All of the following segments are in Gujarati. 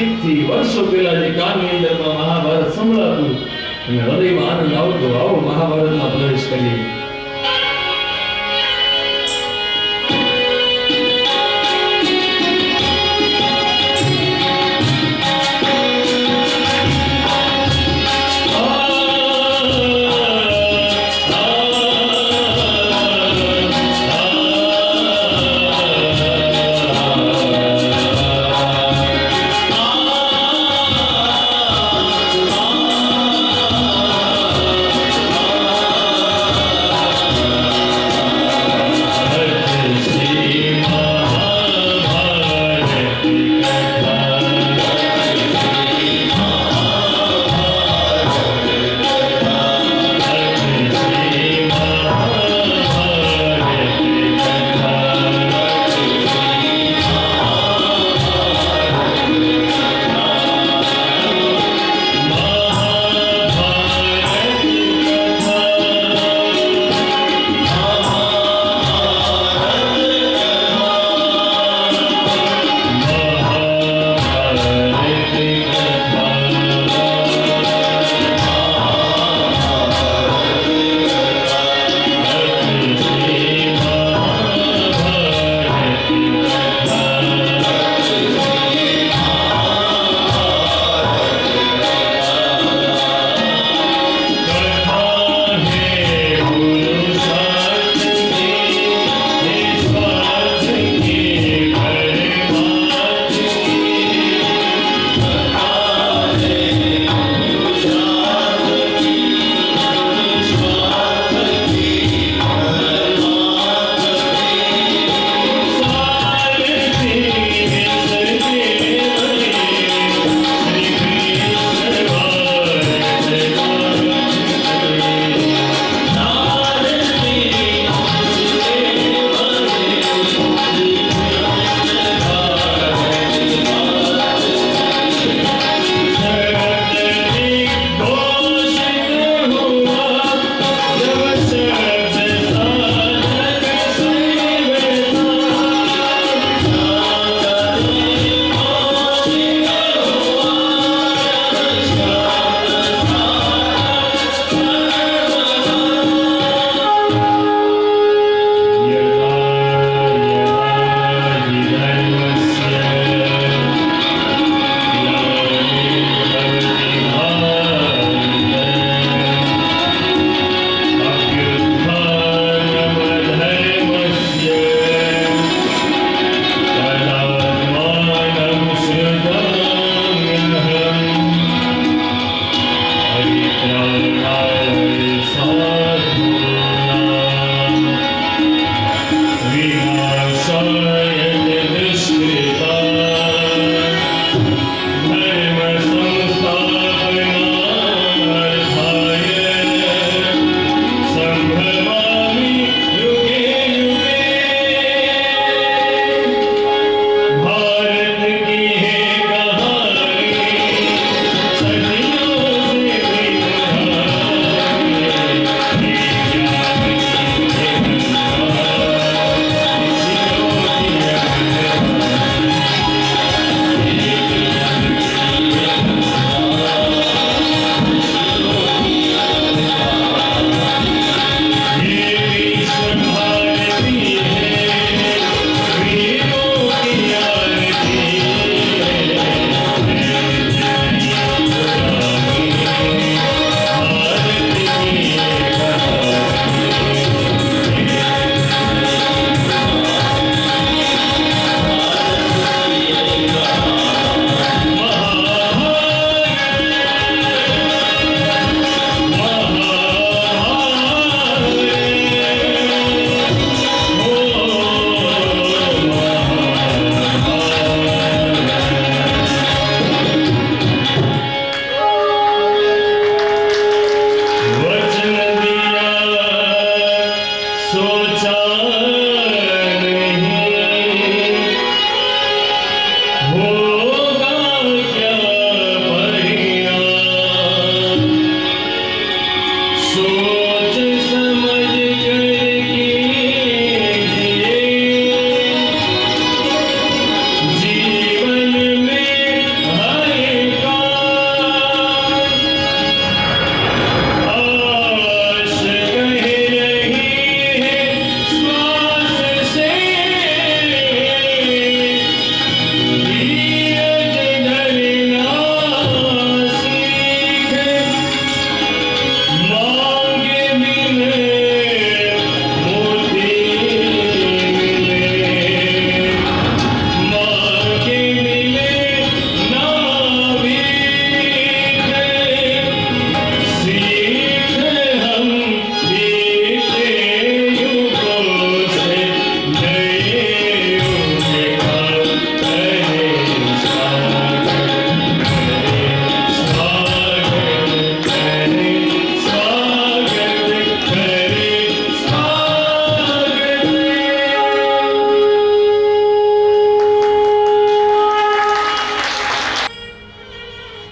નજીક થી વર્ષો પહેલા જે કાનની અંદરમાં મહાભારત સંભળાતું અને હૃદયમાં આનંદ આવતો, આવો મહાભારતમાં પ્રવેશ કરીએ.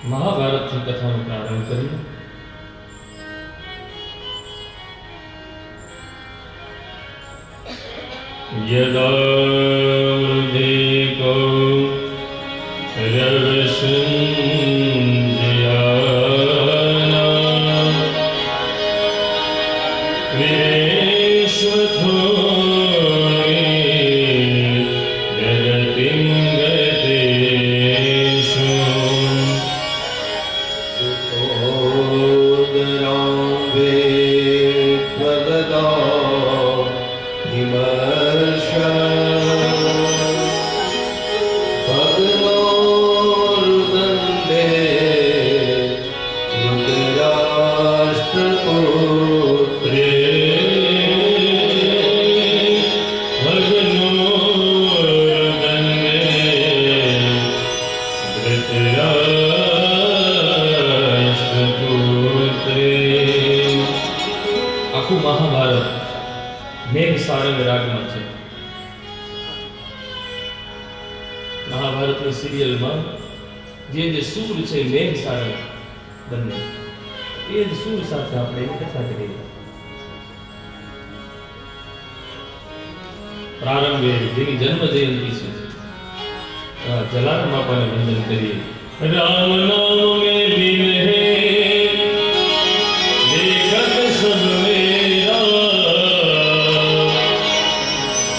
મહાભારતથી કથાનો પ્રારંભ કરીએ. યદા વૃદ્ધિકો રવસંજ્ઞાના વીરેશ્વથોરી જગતિં ગતેષુ સુખોદરાંબે ત્વદદા વિમર્શા પદ્મોર્દંડે ધૃતરાષ્ટ્રપુત્રે આખું મહાભારત મેઘ સારંગ રાગમાં છે. મહાભારતની સિરિયલમાં જે સૂર છે મેઘ સારંગ બંને એ જ સૂર સાથે આપણે એની કથા કરીએ. પ્રારંભે જેની જન્મ જયંતિ છે જલારામ બાપાને વંદન કરીએ. રામ નામ મે બિન હે देखत सब मेरा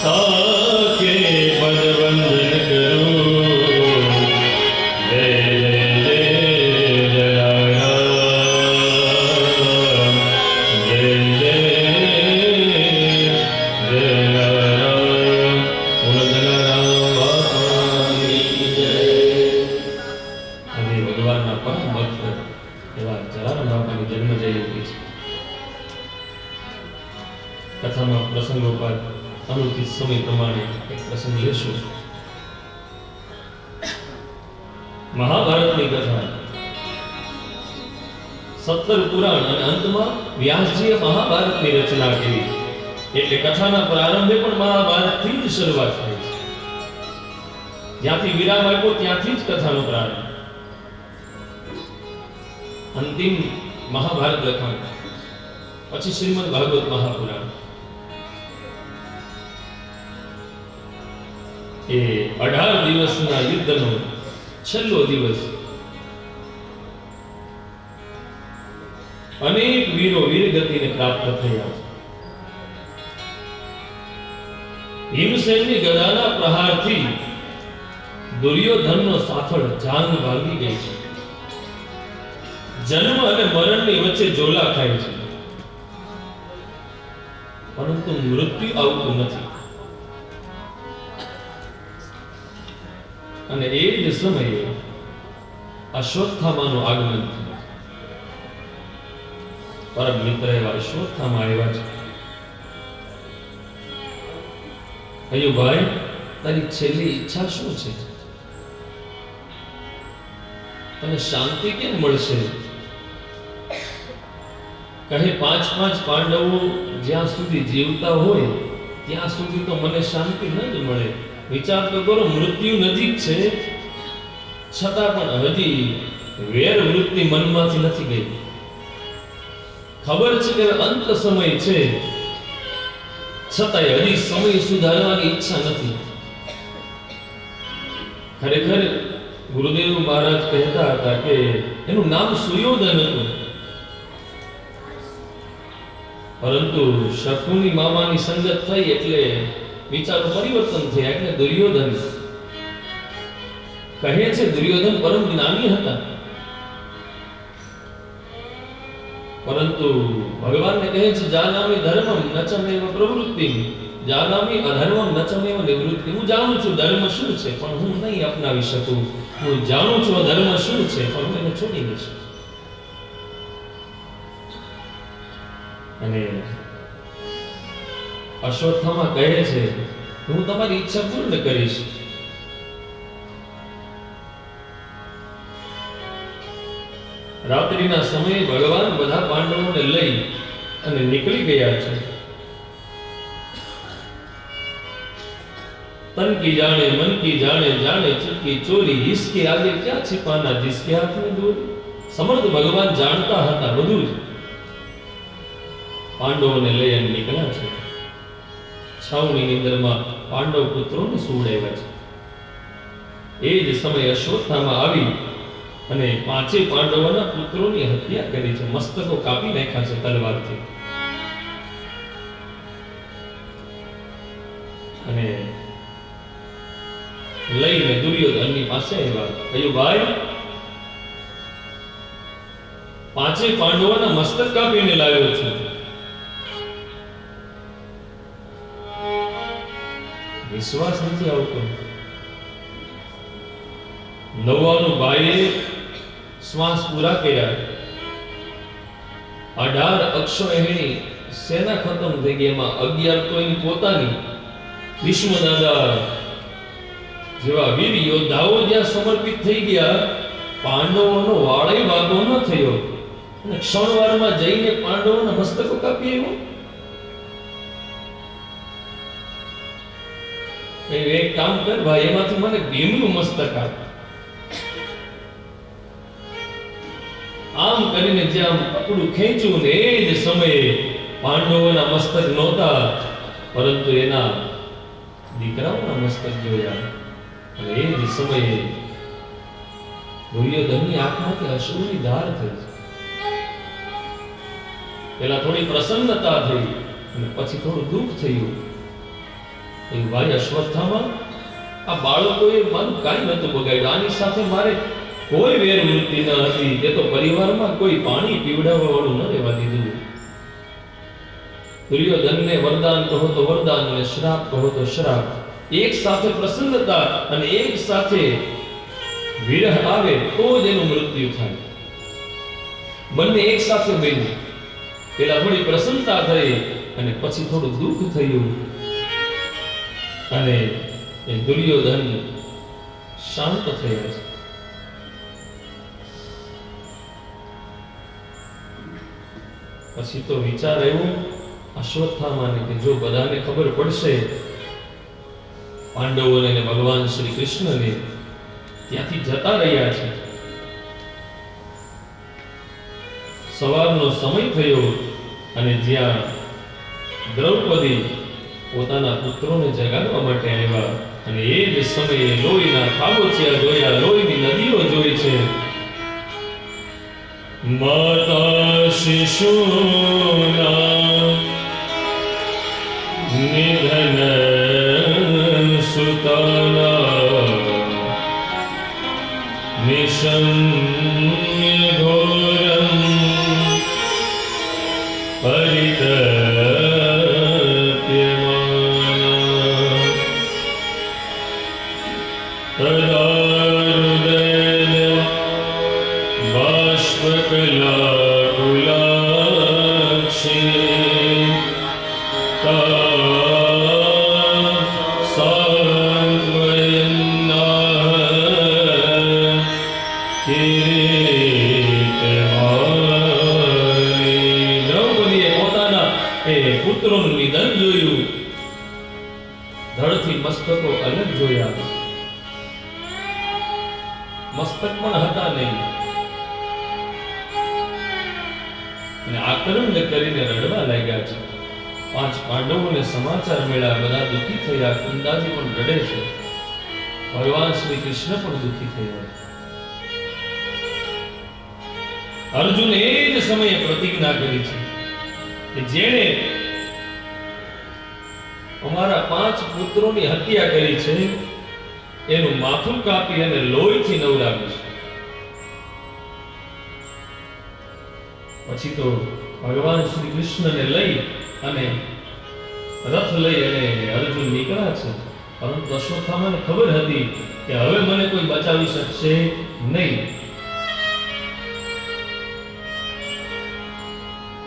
ताके पद वंदन करूं जय जय जय जलाराम जय जय जलाराम बोलो जलाराम बापाની જય. અને ભગવાનના પરમ ભક્ત એવા જલારામ બાપાની જન્મ જયંતિ છે. કથામાં પ્રસંગોપાત અનુચિત સમય પ્રમાણે એક પ્રસંગ લેશું. મહાભારતની કથા 17 પુરાણ અને અંતમાં વ્યાસજીએ મહાભારતની રચના કરી એટલે કથાના પ્રારંભે પણ મહાભારતથી જ શરૂઆત થઈ છે. જ્યાંથી વિરામ આપ્યો ત્યાંથી જ કથાનો પ્રારંભ. અંતિમ મહાભારત લખાણ પછી શ્રીમદ ભાગવત મહાપુરાણ. એ 18 દિવસના યુદ્ધનો છેલ્લો દિવસ. અનેક વીરો વીરગતિને પ્રાપ્ત થયા. ભીમસેનની ગદાના પ્રહારથી દુર્યોધનનો સાથળ જાંગ ભાગી ગઈ છે. જન્મ અને મરણની વચ્ચે ઝોલા ખાય છે, પરંતુ મૃત્યુ આવતું નથી. અને એ જ સમયે અશ્વત્થામાનું આગમન થયું. પરમ મિત્ર એવા અશ્વત્થામા આવ્યા છે. કહ્યું, ભાઈ તારી છેલ્લી ઈચ્છા શું છે? તને શાંતિ કેમ મળશે? કહે, 5 પાંડવો જ્યાં સુધી જીવતા હોય ત્યાં સુધી તો મને શાંતિ ન જ મળે. વિચાર તો કરો, મૃત્યુ નજીક છે છતાં પણ હજી વેર વૃત્તિ મનમાંથી નથી ગઈ. ખબર છે કે અંત સમય છે છતાંય હજી સમય સુધારવાની ઈચ્છા નથી. ખરેખર ગુરુદેવ મહારાજ કહેતા હતા કે એનું નામ સુયોધન હતું, પરંતુ શકુની મામાની સંગત થઈ એટલે વિચારો પરિવર્તન થયા એટલે દુર્યોધન. કહે છે દુર્યોધન પરમ જ્ઞાની હતા, પરંતુ ભગવાનને કહે છે જાનામી ધર્મમ નચમેવ પ્રવૃત્તિ જાનામી અધર્મમ નચમેવ નિવૃત્તિ. હું જાણું છું ધર્મ શું છે પણ હું નહીં અપનાવી શકું. હું જાણું છું ધર્મ શું છે પણ હું એને છોડી દઈશ. અને અશ્વત્થામા કહે છે હું તમારી ઈચ્છા પૂર્ણ કરીશ. રાત્રિના સમયે ભગવાન બધા પાંડવોને લઈ અને નીકળી ગયા છે. तन की जाने मन की जाने जाने चुटकी चोरी इसके आगे क्या छिपाना जिसके हाथ में डोरी। समर्थ भगवान जानता હતા બધું જ। પાંડવોને લઈ અને નીકળ્યા છે। છાવણીની અંદરમાં પાંડવ પુત્રોને સુવડાવ્યા છે। એ જ સમયે અશ્વત્થામા આવી અને પાંચે પાંડવોના પુત્રોની હત્યા કરી છે। મસ્તકો કાપી નાખ્યા છે તલવારથી। અને લઈને દુર્યોધનની પાસે આવ્યા। કહ્યું ભાઈ, પાંચે પાંડવોના મસ્તક કાપીને લાવ્યો છું। વિશ્વાસ નથી આવતો। નવ્વાણું ભાઈએ શ્વાસ પૂરા કર્યા। 18 અક્ષોહિણી સેના ખતમ થઈ ગઈ। એમાં 11 તો એની પોતાની। ભીષ્મ દાદા જેવા વીર યોદ્ધાઓ જ્યાં સમર્પિત થઈ ગયા, પાંડવોનો વાળે વાગો ન થયો અને ક્ષણવારમાં જઈને પાંડવોના મસ્તકો કાપી આવ્યો। એક કામ કર ભાઈ, એમાંથી મને ભીમનું મસ્તક આપ। આમ કરીને જ્યાં કપડું ખેંચ્યું ને એ જ સમયે પાંડવોના મસ્તક નહોતા, પરંતુ એના દીકરાઓના મસ્તક જોયા। અને એ જ સમયે દુર્યોધનની આંખમાંથી અશ્રુની ધાર થઈ। પેલા થોડી પ્રસન્નતા થઈ અને પછી થોડું દુઃખ થયું। એ ભાઈ અશ્વત્થામા, આ બાળકોએ મારું કાંઈ નહોતું બગાડ્યું। આની સાથે મારે કોઈ વેરવૃત્તિ ન હતી। એ તો પરિવારમાં કોઈ પાણી પીવડાવવા વાળું ન રહેવા દીધું। દુર્યોધનને વરદાન કહો તો વરદાન અને શ્રાપ કહો તો શ્રાપ। એક સાથે પ્રસન્નતા અને એક સાથે વિરહ આવે તો જ એનું મૃત્યુ થાય। બંને એક સાથે બન્યું। પેલા થોડી પ્રસન્નતા થઈ અને પછી થોડું દુઃખ થયું અને એ દુર્યોધન શાંત થયા છે। પછી તો વિચાર આવ્યો અશ્વત્થામાને કે જો બધાને ખબર પડશે પાંડવોને અને ભગવાન શ્રી કૃષ્ણને ત્યાંથી જતા રહ્યા છે, સવારનો સમય થયો અને જ્યાં દ્રૌપદી પોતાના પુત્રોને જગાડવા માટે આવ્યા અને એ જ સમયે લોહીના ખાબોચિયા જોયા, લોહીની નદીઓ જોઈ છે। માતા શિશુના નિધન સુતાના નિશમ્ય ઘોરમ પરિતપ્યમાના તદારુદન બાષ્પકલાકુલાક્ષી દ્રૌપદીએ પોતાના એ પુત્રોનું નિધન જોયું, ધડથી મસ્તકો અલગ જોયા, મસ્તક પણ હતા નહીં અને આક્રમણ કરીને રડવા લાગ્યા છે। 5 પાંડવોને સમાચાર મળ્યા, બધા દુઃખી થયા। કુંદાજી પણ રડે છે, ભગવાન શ્રી કૃષ્ણ પણ દુઃખી થયા છે। અર્જુન એ જ સમયે પ્રતિજ્ઞા કરી છે કે જેણે અમારા 5 પુત્રોની હત્યા કરી છે એનું માથું કાપી અને લોહીથી નવરાવીશ। પછી તો ભગવાન શ્રી કૃષ્ણને લઈ અને રથ લઈ અને અર્જુન નીકળ્યા છે, પરંતુ અશ્વત્થામાને ખબર હતી કે હવે મને કોઈ બચાવી શકશે નહીં।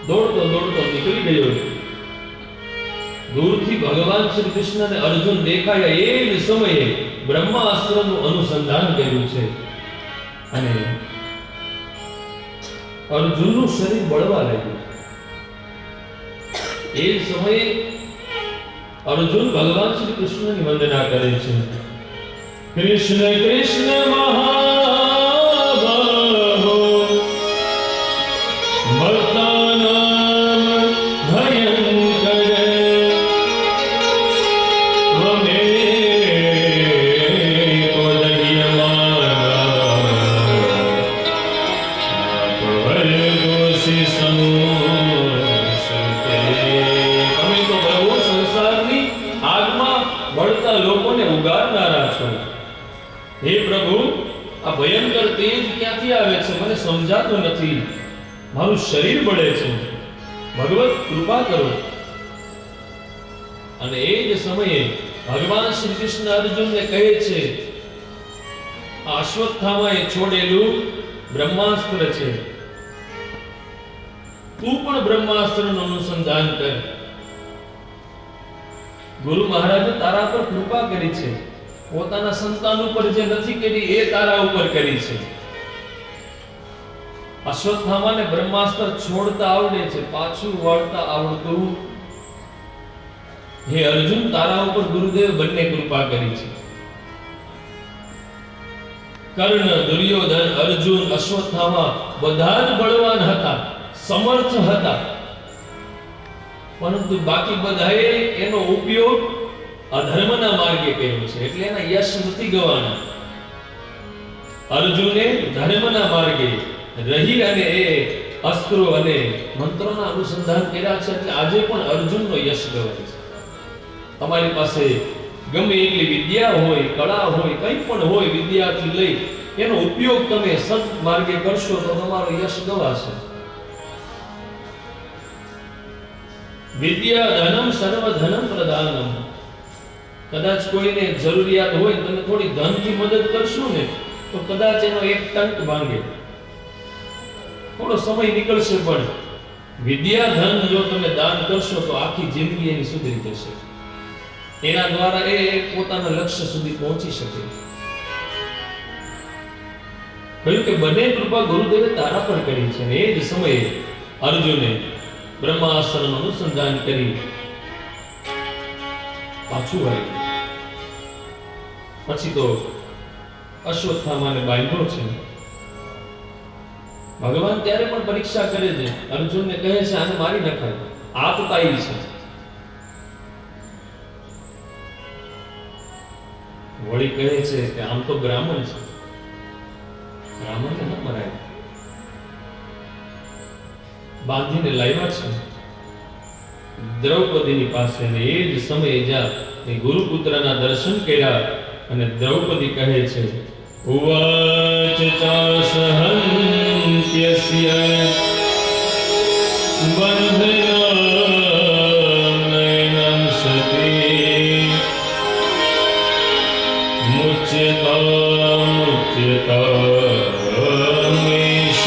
દોડતો દોડતો નીકળી ગયો। દૂરથી ભગવાન શ્રી કૃષ્ણને અર્જુન દેખાયા એ જ સમયે બ્રહ્માસ્ત્રનું અનુસંધાન કર્યું છે અને અર્જુનનું શરીર બળવા લાગ્યું। એ જ સમયે અર્જુન ભગવાન શ્રી કૃષ્ણની વંદના કરે છે. કૃષ્ણ કૃષ્ણ મહાબાહો ભક્તાનામ ભયંકર ત્વમેકો દહ્યમાના સમોસતે. તમે તો પ્રભુ સંસારની આગમાં બળતા લોકોને ઉગારનારા છો. હે પ્રભુ, આ ભયંકર તેજ ક્યાંથી આવે છે મને સમજાતું નથી. મારું શરીર બળે છે. ભગવત કૃપા કરો. અને એ જ સમયે ભગવાન શ્રી કૃષ્ણ અર્જુનને કહે છે, આ અશ્વત્થામાએ છોડેલું બ્રહ્માસ્ત્ર છે. તું પણ બ્રહ્માસ્ત્રનું અનુસંધાન કર. ગુરુ મહારાજે તારા પર કૃપા કરી છે. પોતાના સંતાન ઉપર જે નથી કરી એ તારા ઉપર કરી છે. અશ્વત્થામાને બ્રહ્માસ્ત્ર છોડતા આવડે છે, પાછું વળતા આવડતું. હે અર્જુન, તારા ઉપર ગુરુદેવ બંને કૃપા કરી છે. કર્ણ, દુર્યોધન, અર્જુન, અશ્વત્થામા બધા જ બળવાન હતા, સમર્થ હતા. પરંતુ બાકી બધાએ એનો ઉપયોગ અધર્મના માર્ગે કર્યો છે, એટલે એના યશ નથી ગવાના. અર્જુને ધર્મના માર્ગે રહી અને એ અસ્ત્રો અને મંત્રોના અનુસંધાન કર્યા છે, એટલે આજે પણ અર્જુનનો યશ ગવાય છે. તમારી પાસે ગમે એટલી વિદ્યા હોય, કળા હોય, કંઈ પણ હોય, વિદ્યાથી લઈ એનો ઉપયોગ તમે સદ માર્ગે કરશો તો તમારો યશ ગવાશે. વિદ્યા ધનમ સર્વ ધનમ પ્રદાનમ. કદાચ કોઈને જરૂરિયાત હોય, તમે થોડી ધનથી મદદ કરશો ને તો કદાચ એનો એક ટંક ભાંગે, થોડો સમય નીકળશે, પણ વિદ્યા ધન જો તમે દાન કરશો તો આખી જિંદગી એની સુધરી જશે. એના દ્વારા એ પોતાના લક્ષ્ય સુધી પહોંચી શકે. કહ્યું કે બંને કૃપા ગુરુદેવે તારા પર કરી છે. એ જ સમયે અર્જુને બ્રહ્માસ્ત્રનું અનુસંધાન કરી પાછું વળ્યું. પછી તો અશ્વત્થામાને બાંધ્યો છે. ભગવાન ત્યારે પણ પરીક્ષા કરે છે. અર્જુનને કહે છે, આને મારી નખાય, આતતાઈ છે. વળી કહે છે કે આમ તો બ્રાહ્મણ છે, બ્રાહ્મણને ન મરાય. બાંધીને લાવ્યા છે દ્રૌપદીની પાસે. ને એ જ સમયે જ્યાં એ ગુરુપુત્રના દર્શન કર્યા અને દ્રૌપદી કહે છે, ઉવાચ ચાસહંત્યસ્ય બંધનાનયનં સતી મુચ્યતામેષ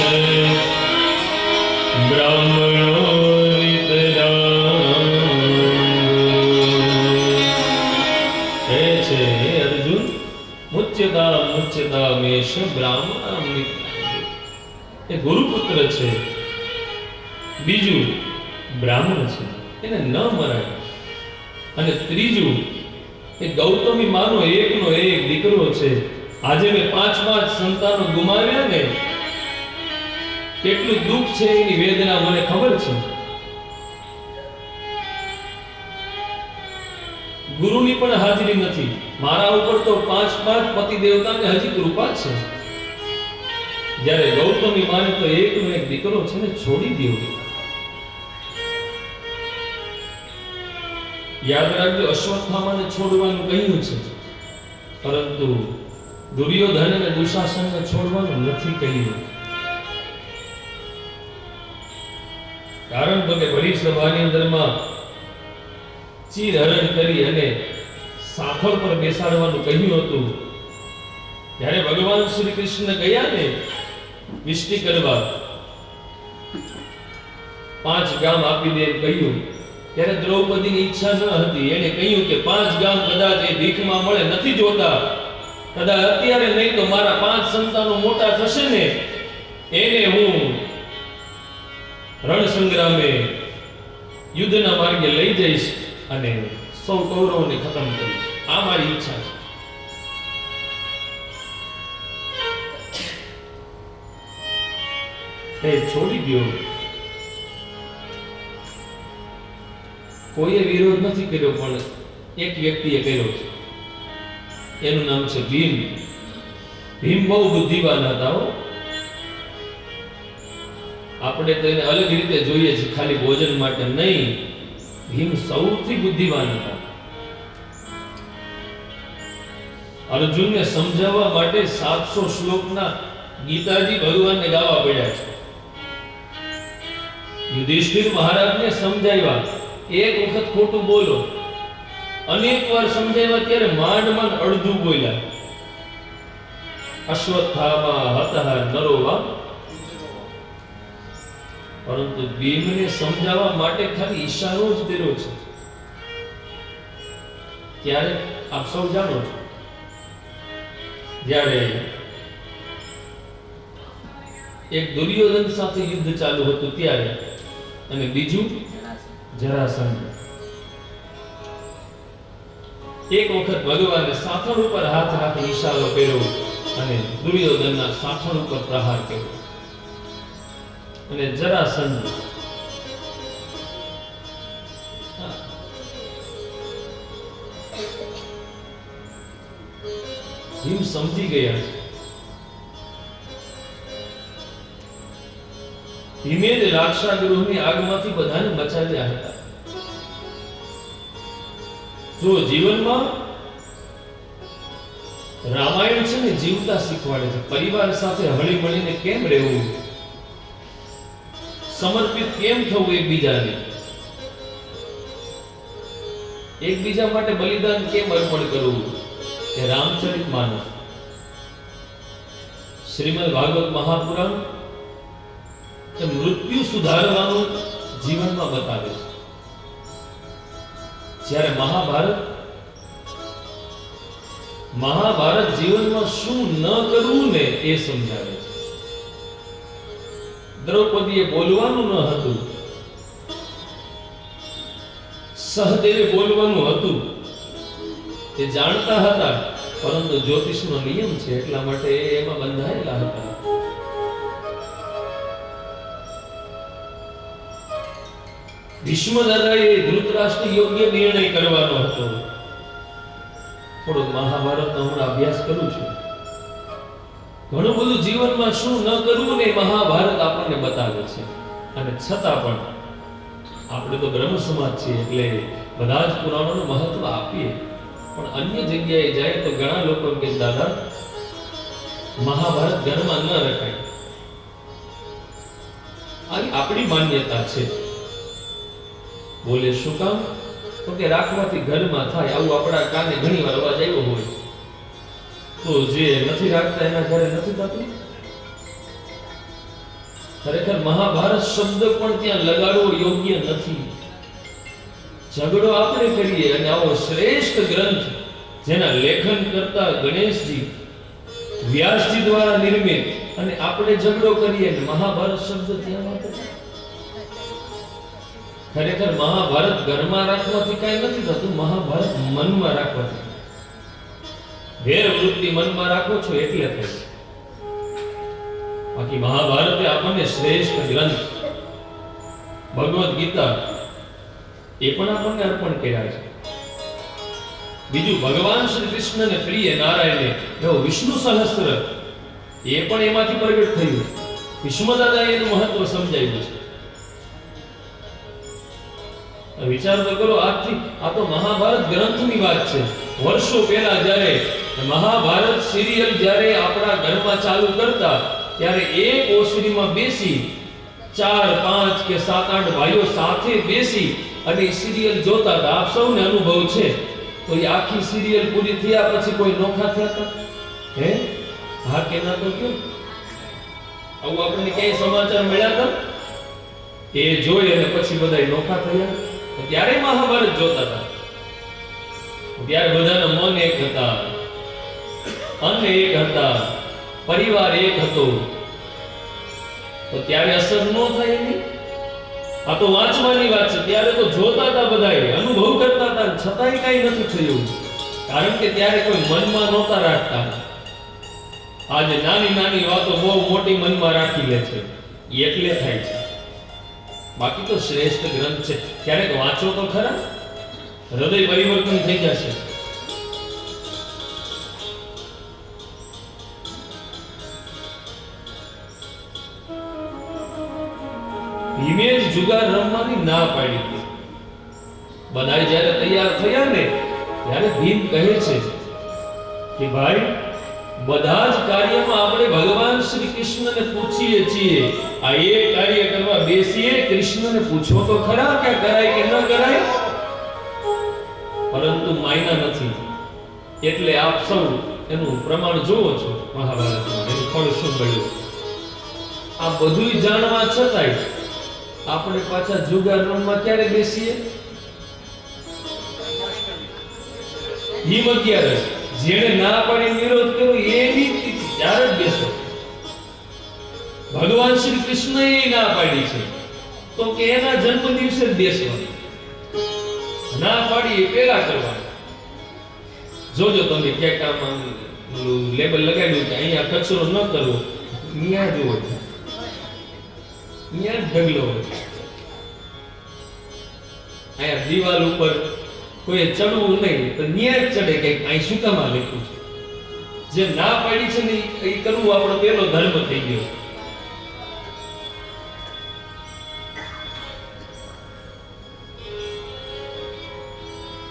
બ્રાહ્મણો વિતરામ. કહે છે, હે અર્જુન, મુચ્યતામેષ બ્રાહ્મણં વિતરામ. એ ગુરુપુત્ર છે, બીજું બ્રાહ્મણ છે, એને ન મરાય. અને ત્રીજું એ ગૌતમી માનો એકનો એક દીકરો છે. આજે મેં 5 સંતાનો ગુમાવ્યા ને, કેટલું દુઃખ છે એની વેદના મને ખબર છે. ગુરુની પણ હાજરી નથી મારા ઉપર, તો 5 પતિ દેવતાને હજી કૃપા છે. જ્યારે ગૌતમી માને તો એકનો એક દીકરો છે ને છોડી દીધો. યાદ રાખજો, અશ્વત્થામાને છોડવાનું કહ્યું છે, પરંતુ દુર્યોધન અને દુશાસનને છોડવાનું નથી કહ્યું. કારણ તો કે બડી સભાની અંદરમાં ચીરહરણ કરી અને સાથળ પર બેસાડવાનું કહ્યું હતું. જ્યારે ભગવાન શ્રી કૃષ્ણ ગયા ને વિષ્ટિ કરવા, 5 ગામ આપી દે કહ્યું, ત્યારે દ્રૌપદીની ઈચ્છા ન હતી. એને કહ્યું કે 5 ગામ કદાચ એ ભીખમાં મળે, નથી જોતા, કદાચ અત્યારે નહીં તો મારા 5 સંતાનો મોટા થશે ને એને હું રણ સંગ્રામે યુદ્ધના માર્ગે લઈ જઈશ અને સૌ કૌરવોને ખતમ કરીશ, આ મારી ઈચ્છા છે. એ છોડી દો. કોઈએ વિરોધ નથી કર્યો, પણ એક વ્યક્તિએ કર્યો છે. એનું નામ છે ભીમ. ભીમ બહુ બુદ્ધિવાન હતા હો. આપણે તો એને અલગ રીતે જોઈએ છે, ખાલી ભોજન માટે નહીં. ભીમ સૌથી બુદ્ધિવાન હતા. અર્જુનને સમજાવવા માટે 700 શ્લોકના ગીતાજી ભગવાનને ગાવા પડ્યા છે. યુધિષ્ઠિર મહારાજને સમજાવ્યા, એક વખત ખોટું બોલો, અનેક વાર સમજાવ્યા ત્યારે માંડ માંડ અડધું બોલ્યા. અશ્વત્થામા હતઃ નરો વા. પરંતુ ભીમને સમજાવવા માટે ખાલી ઈશારો જ કર્યો છે. ત્યારે આપ સૌ જાણો છો, જ્યારે એક દુર્યોધન સાથે યુદ્ધ ચાલુ હતું ત્યારે, અને બીજું જરાસંઘ. એક વખત ભગવાને સાથળ ઉપર હાથ રાખી ઈશારો કર્યો અને દુર્યોધનના સાથળ ઉપર પ્રહાર કર્યો. અને જરાસંઘ ભીમ સમજી ગયા છે. ભીમે જ લાક્ષાગૃહની આગમાંથી બધાને બચાવ્યા હતા. જો જીવનમાં રામાયણ છે ને જીવતા શીખવાડે છે. પરિવાર સાથે હળી મળીને કેમ રહેવું, સમર્પિત કેમ થવું એકબીજાને, એકબીજા માટે બલિદાન કેમ અર્પણ કરવું, એ રામચરિતમાનસ, શ્રીમદ ભાગવત મહાપુરાણ એ મૃત્યુ સુધારવાનું જીવનમાં બતાવે છે. જ્યારે મહાભારત જીવનમાં શું ન કરવું ને એ સમજાવે છે. દ્રૌપદીએ બોલવાનું ન હતું, સહદેવે બોલવાનું હતું, એ જાણતા હતા, પરંતુ જ્યોતિષનો નિયમ છે એટલા માટે એમાં બંધાયેલા હતા. ભીષ્મ દાદાએ ધૃતરાષ્ટ્ર યોગ્ય નિર્ણય કરવાનો હતો. થોડોક મહાભારતનો હમણાં અભ્યાસ કરું છું. ઘણું બધું જીવનમાં શું ન કરવું ને મહાભારત આપણને બતાવે છે. અને છતાં પણ આપણે તો બ્રહ્મ સમાજ છીએ એટલે બધા જ પુરાણોનું મહત્વ આપીએ, પણ અન્ય જગ્યાએ જાય તો ઘણા લોકો કે દાદા મહાભારત ઘરમાં ન રખાય. આવી આપણી માન્યતા છે. બોલે શું કામ? તો કે રાખવાથી ઘરમાં થાય. આવું આપણા કાને ઘણી વાર અવાજ આવ્યો હોય, તો જે નથી રાખતા એના ઘરે નથી થતું. ખરેખર મહાભારત શબ્દ પણ ત્યાં લગાડવો યોગ્ય નથી. ઝઘડો આપણે કરીએ અને આવો શ્રેષ્ઠ ગ્રંથ જેના લેખન કરતા ગણેશજી, વ્યાસજી દ્વારા નિર્મિત, અને આપણે ઝઘડો કરીએ અને મહાભારત શબ્દ ત્યાં વાપરીએ. ખરેખર મહાભારત ઘરમાં રાખવાથી કઈ નથી થતું, મહાભારત મનમાં રાખવાથી. વેર વૃત્તિ મનમાં રાખો છો એટલે થાય. બાકી મહાભારતે આપણને શ્રેષ્ઠ ગ્રંથ ભગવદ ગીતા એ પણ આપણને અર્પણ કર્યા છે. બીજું ભગવાન શ્રી કૃષ્ણને પ્રિય નારાયણને એવો વિષ્ણુ સહસ્ત્ર એ પણ એમાંથી પ્રગટ થયું. ભીષ્મદાદાએ એનું મહત્વ સમજાવ્યું છે. વિચાર તો કરો, આજથી આ તો મહાભારત ગ્રંથની વાત છે. વર્ષો પહેલા જ્યારે મહાભારત સિરિયલ જ્યારે આપણા ઘરમાં ચાલુ કરતા ત્યારે એક ઓસરીમાં બેસી 4, 5 કે 7, 8 ભાઈઓ સાથે બેસી અને સિરિયલ જોતા હતા. આપ સૌને અનુભવ છે. તો એ આખી સિરિયલ પૂરી થયા પછી કોઈ નોખા થયા હતા? હે હા કે ના? તો કયો આવું આપણને ક્યાંય સમાચાર મળ્યા હતા? એ જોઈ અને પછી બધા નોખા થયા. ત્યારે મહાભારત જોતા હતા. ત્યારે બધાના મન એક હતા, અન્ન એક હતા, પરિવાર એક હતો. તો ત્યારે અસર ન થાય એની. આ તો વાંચવાની વાત છે. ત્યારે તો જોતા હતા બધાય, અનુભવ કરતા હતા, છતાંય કાંઈ નથી થયું. કારણ કે ત્યારે કોઈ મનમાં નહોતા રાખતા. આજે નાની નાની વાતો બહુ મોટી મનમાં રાખી લે છે, એટલે થાય છે. બાકી તો શ્રેષ્ઠ ગ્રંથ છે. ક્યારેક વાંચો તો ખરા, હૃદય પરિવર્તન થઈ જશે. ભીમે જ જુગાર રમવાની ના પાડી હતી. બધા જ્યારે તૈયાર થયા ને ત્યારે ભીમ કહે છે કે ભાઈ, બધા જ કાર્યમાં આપણે ભગવાન શ્રી કૃષ્ણને પૂછીએ છીએ. આ એક કાર્ય કરવા બેસીએ, કૃષ્ણને પૂછો તો ખરા કે કરાય કે ન કરાય. પરંતુ માયના નથી. એટલે આપ સૌ એનું પ્રમાણ જોવો છો મહાભારતમાં. એનું ફળ શું મળ્યું? આ બધું જાણવા છતાંય આપણે પાછા જુગાર રમવા ક્યારે બેસીએ? હિમ 11 જેને ના પાડી વિરોધ કર્યો એની તિથિ ત્યારે જ બેસો. ભગવાન શ્રી કૃષ્ણએ ના પાડી છે તો કે એના જન્મ દિવસે જ બેસવાનું. ના પાડી એ પેલા કરવાનું. જોજો તમે ક્યાંક આમ લેબલ લગાડ્યું કે અહીંયા કચરો ન કરવો, ન્યા જુઓ, ન્યા ઢગલો હોય. અહીંયા દિવાલ ઉપર કોઈ ચડવું નહીં તો ન્યા જ ચડે કે અહીં શું કામ આ લખ્યું છે. જે ના પાડી છે ને એ કરવું આપણો પહેલો ધર્મ થઈ ગયો.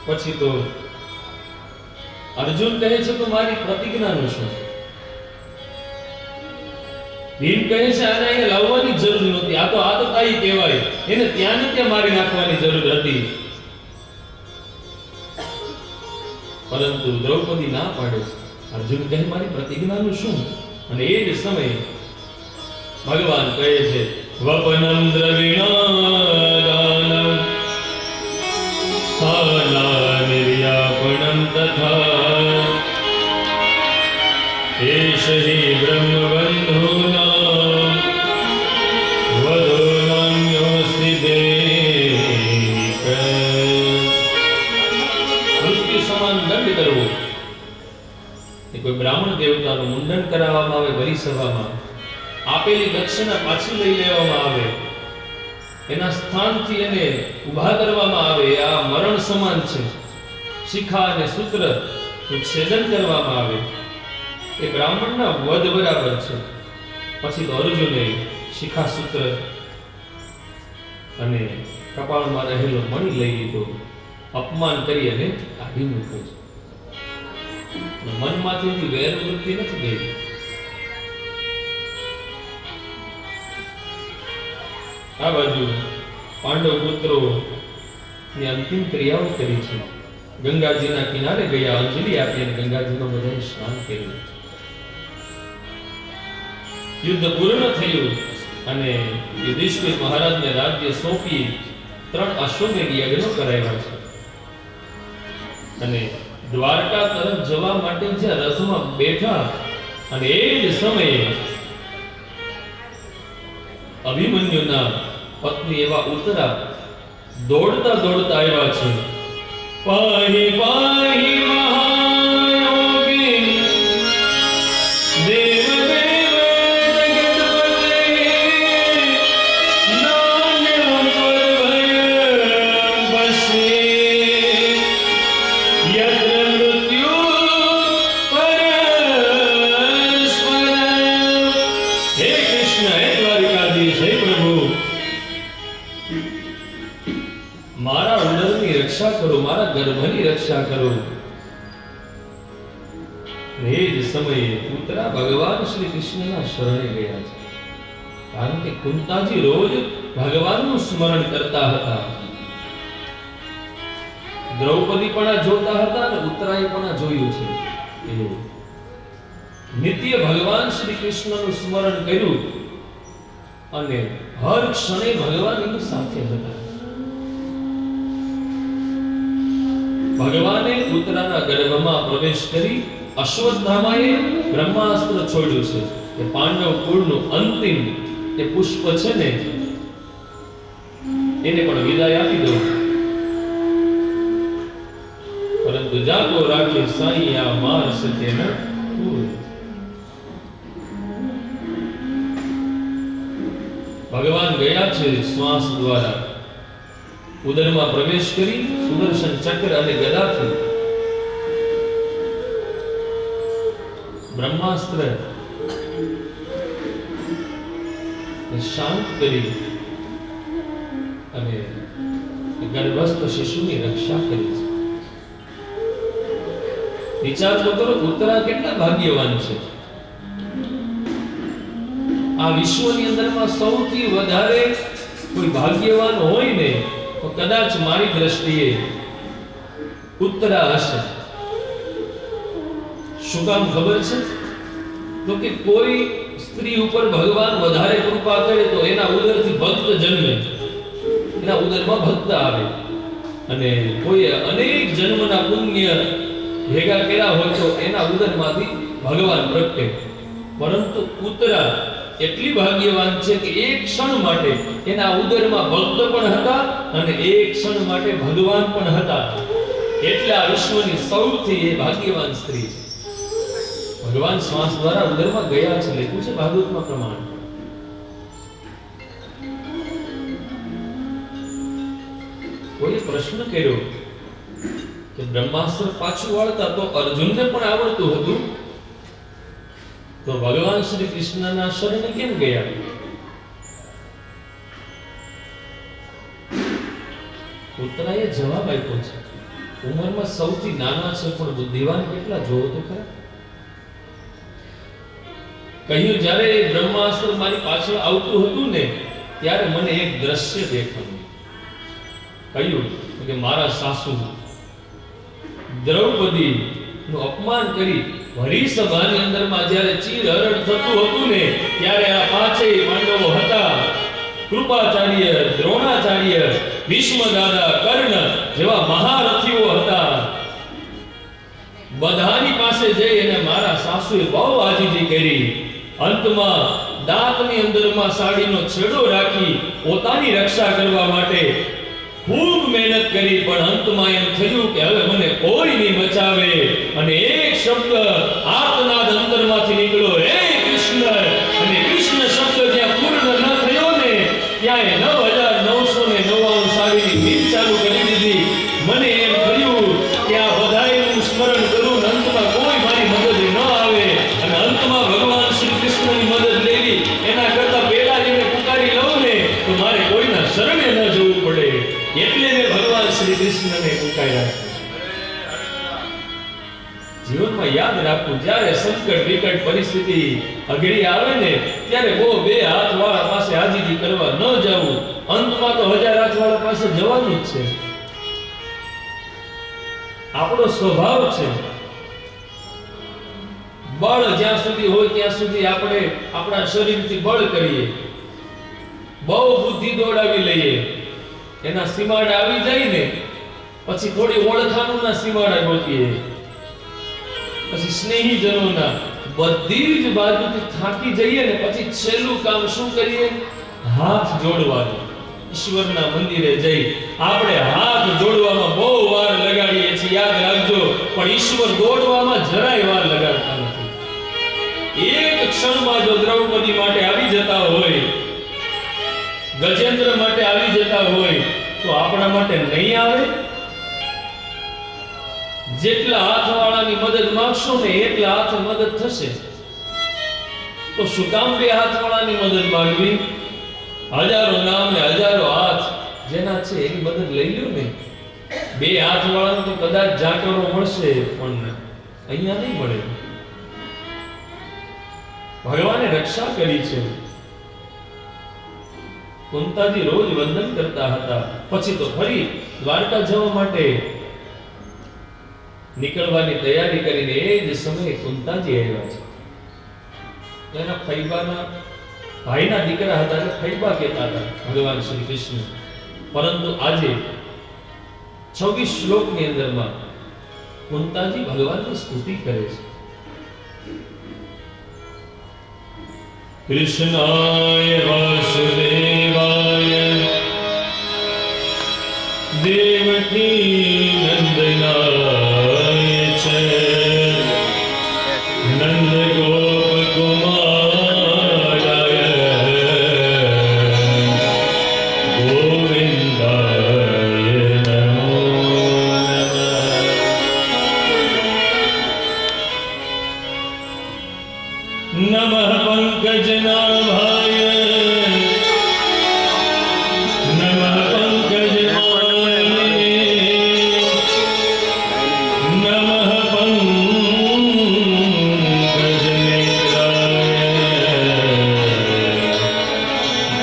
પછી તો અર્જુન કહે છે તો મારી પ્રતિજ્ઞાનું શું? ભીમ કહે છે આને અહીંયા લાવવાની જરૂર નહોતી, આ તો આતતાઈ કહેવાય, એને ત્યાં ને ત્યાં મારી નાખવાની જરૂર હતી. પરંતુ દ્રૌપદી ના પાડે છે. અર્જુન કહે મારી પ્રતિજ્ઞાનું શું? અને એ જ સમયે ભગવાન કહે છે વપનમ દ્રવિણાદાનમ સ્થાનાનિર્યાપણમ તથા એષ હિ બ્રહ્મબંધૂનાં વધૂનાન્યોસ્તિ દેહિક. મૃત્યુ સમાન દંડ કરવો. એ કોઈ બ્રાહ્મણ દેવતાનું મુંડન કરાવવામાં આવે વરી સભામાં, આપેલી દક્ષિણા પાછી લઈ લેવામાં આવે, એના સ્થાનથી એને ઊભા કરવામાં આવે, આ મરણ સમાન છે. શિખા અને સૂત્ર છેદન કરવામાં આવે, એ બ્રાહ્મણના વધ બરાબર છે. પછી તો અર્જુને શિખા સૂત્ર અને કપાળમાં રહેલો મણી લઈ લીધો, અપમાન કરી અને કાઢી મૂક્યો છે. મનમાંથી વેર વૃત્તિ નથી ગઈ. આ બાજુ પાંડવ પુત્રો ની અંતિમ ક્રિયાઓ કરી છે. ગંગાજીના કિનારે ગયા, અંજલિ આપી અને ગંગાજીનો બધાએ સ્નાન કર્યું. યુદ્ધ પૂર્ણ થયું અને યુધિષ્ઠિર મહારાજને રાજ્ય સોંપી 3 અશ્વમેઘ યજ્ઞો કરાવ્યા છે. અને દ્વારકા તરફ જવા માટે જ્યાં રથમાં બેઠા અને એ જ સમયે અભિમન્યુના પત્ની એવા ઉત્તરા દોડતા દોડતા આવ્યા છે. પાહી પાહી મહાયોગી દેવ દેવ જગતપતે નાન્યં પરભયં પશ્યે યત્ર મૃત્યુ પરસ્પરં. હે કૃષ્ણ, હે દ્વારિકાધીશ, હે પ્રભુ, મારા ઉદરની રક્ષા કરો, મારા ગર્ભની રક્ષા કરો. એ જ સમયે ઉત્તરા ભગવાન શ્રી કૃષ્ણના શરણે ગયા છે. કારણ કે કુંતાજી રોજ ભગવાનનું સ્મરણ કરતા હતા. દ્રૌપદી પણ આ જોતા હતા અને ઉત્તરાએ પણ આ જોયું છે. એવું નિત્ય ભગવાન શ્રી કૃષ્ણનું સ્મરણ કર્યું અને હર ક્ષણે ભગવાન એની સાથે હતા. ભગવાને ઉત્તરાના ગર્ભમાં પ્રવેશ કરી અશ્વત્થામાએ બ્રહ્માસ્ત્ર છોડ્યું છે. કે પાંડવ કુળનું અંતિમ એ પુષ્પ છે ને, એને પણ વિદાય આપી દઉં, પરંતુ જાગો રાખે સાઈ આ માર શકે ન કોઈ. ભગવાન ગયા છે શ્વાસ દ્વારા ઉદરમાં પ્રવેશ કરી સુદર્શન ચક્ર અને ગદાથી બ્રહ્માસ્ત્ર શાંત કરી અને ગર્ભસ્થ શિશુની રક્ષા કરી છે. વિચાર તો કરો, ઉત્તરા કેટલા ભાગ્યવાન છે. આ વિશ્વની અંદરમાં સૌથી વધારે કોઈ ભાગ્યવાન હોય ને તો કદાચ મારી દ્રષ્ટિએ ઉત્તરા હશે. શું કામ ખબર છે? તો કે કોઈ સ્ત્રી ઉપર ભગવાન વધારે કૃપા કરે તો એના ઉદરથી ભક્ત જન્મે, એના ઉદરમાં ભક્ત આવે, અને કોઈ અનેક જન્મના પુણ્ય ભેગા કર્યા હોય તો એના ઉદરમાંથી ભગવાન પ્રગટે. પરંતુ ઉત્તરા એટલી ભાગ્યવાન છે કે એક ક્ષણ માટે એના ઉદરમાં ભક્ત પણ હતા અને એક ક્ષણ માટે ભગવાન પણ હતા. એટલે આ વિશ્વની સૌથી એ ભાગ્યવાન સ્ત્રી છે. ભગવાન શ્વાસ દ્વારા ઉદરમાં ગયા છે, લખ્યું છે ભાગવતમાં પ્રમાણ. કોઈ પ્રશ્ન કર્યો કે બ્રહ્માસ્ત્ર પાછું વાળતા તો અર્જુનને પણ આવડતું હતું, તો ભગવાન શ્રી કૃષ્ણના શરણે કેમ ગયા? ઉત્તરાએ જવાબ આપ્યો છે, ઉંમરમાં સૌથી નાના છે પણ બુદ્ધિવાન કેટલા જોવો તો ખરા. કહ્યું, જ્યારે બ્રહ્માસ્ત્ર મારી પાછળ આવતું હતું ને ત્યારે મને એક દ્રશ્ય દેખાયું. કહ્યું કે મારા સાસુ દ્રૌપદી નું અપમાન કરી ભરી સભાની અંદરમાં જ્યારે ચીર હરણ થતું હતું ને ત્યારે આ પાંચેય પાંડવો હતા, કૃપાચાર્ય, દ્રોણાચાર્ય, ભીષ્મ દાદા, કર્ણ જેવા મહારથીઓ હતા. બધાની પાસે જઈ અને મારા સાસુએ બહુ આજીજી કરી. અંતમાં દાંતની અંદરમાં સાડીનો છેડો રાખી પોતાની રક્ષા કરવા માટે ખૂબ મહેનત કરી, પણ અંતમાં એમ થયું કે હવે મને કોઈ નહીં બચાવે. અને એક શબ્દ આર્તનાદ અંતરમાંથી નીકળ્યો, હે કૃષ્ણ. અને કૃષ્ણ શબ્દ જ્યાં પૂર્ણ ન થયો ને ત્યાં 9999 સાડીની મીત ચાલુ કરી દીધી. મને એમ થયું કે આ બધાયનું સ્મરણ કરું, અંતમાં કોઈ મારી મદદ ન આવે અને અંતમાં ભગવાન શ્રી કૃષ્ણની મદદ લેવી એના કરતા પહેલા એને પુકારી લઉં ને તો મારે કોઈના શરણે ન જવું પડે. એટલે મેં ભગવાન શ્રી કૃષ્ણને પુકાર્યા છે. જીવનમાં યાદ રાખવું, જ્યારે સંકટ વિકટ પરિસ્થિતિ અઘરી આવે ને ત્યારે બે હાથવાળા પાસે આજીજી કરવા ન જવું. અંતમાં તો 1000 હાથવાળા પાસે જવાનું જ છે. આપણો સ્વભાવ છે, બળ જ્યાં સુધી હોય ત્યાં સુધી આપણે આપણા શરીરથી બળ કરીએ, બહુ બુદ્ધિ દોડાવી લઈએ. એના સીમાડા આવી જાય ને પછી થોડી ઓળખાણોના સીમાડા ગોતીએ, પછી સ્નેહીજનોના, બધી જ બાજુથી થાકી જઈએ ને પછી છેલ્લું કામ શું કરીએ? હાથ જોડવાનું. ઈશ્વરના મંદિરે જઈ આપણે હાથ જોડવામાં બહુ વાર લગાડીએ છીએ, યાદ રાખજો. પણ ઈશ્વર દોડવામાં જરાય વાર લગાડતા નથી. એક ક્ષણમાં જો દ્રૌપદી માટે આવી જતા હોય, ગજેન્દ્ર માટે આવી જતા હોય તો આપણા માટે નહીં આવે? જેટલા હાથવાળાની મદદ માંગશો ને એટલા હાથે મદદ થશે. તો શું કામ બે હાથવાળાની મદદ માંગવી? હજારો નામ ને હજારો હાથ જેના છે એની મદદ લઈ લ્યો ને. બે હાથવાળાનો તો કદાચ જાકરો મળશે પણ અહીંયા નહીં મળે. ભગવાને રક્ષા કરી છે. કુંતાજી રોજ વંદન કરતા હતા. પછી તો ફરી દ્વારકા જવા માટે નીકળવાની તૈયારી કરીને એ જ સમયે કુંતાજી આવ્યા છે. એના ફૈબાના ભાઈના દીકરા હતા એટલે ફૈબા કહેતા હતા ભગવાન શ્રી કૃષ્ણ. પરંતુ આજે 26 શ્લોકની અંદરમાં કુંતાજી ભગવાનની સ્તુતિ કરે છે. કૃષ્ણાય વાસુદેવાય દેવકી નંદનાય છે નંદ ગોપ કુમારાય ગોવિંદાય નમો નમઃ પંકજનાભાય નમઃ પંકજમાલિને નમઃ પંકજનેત્રાય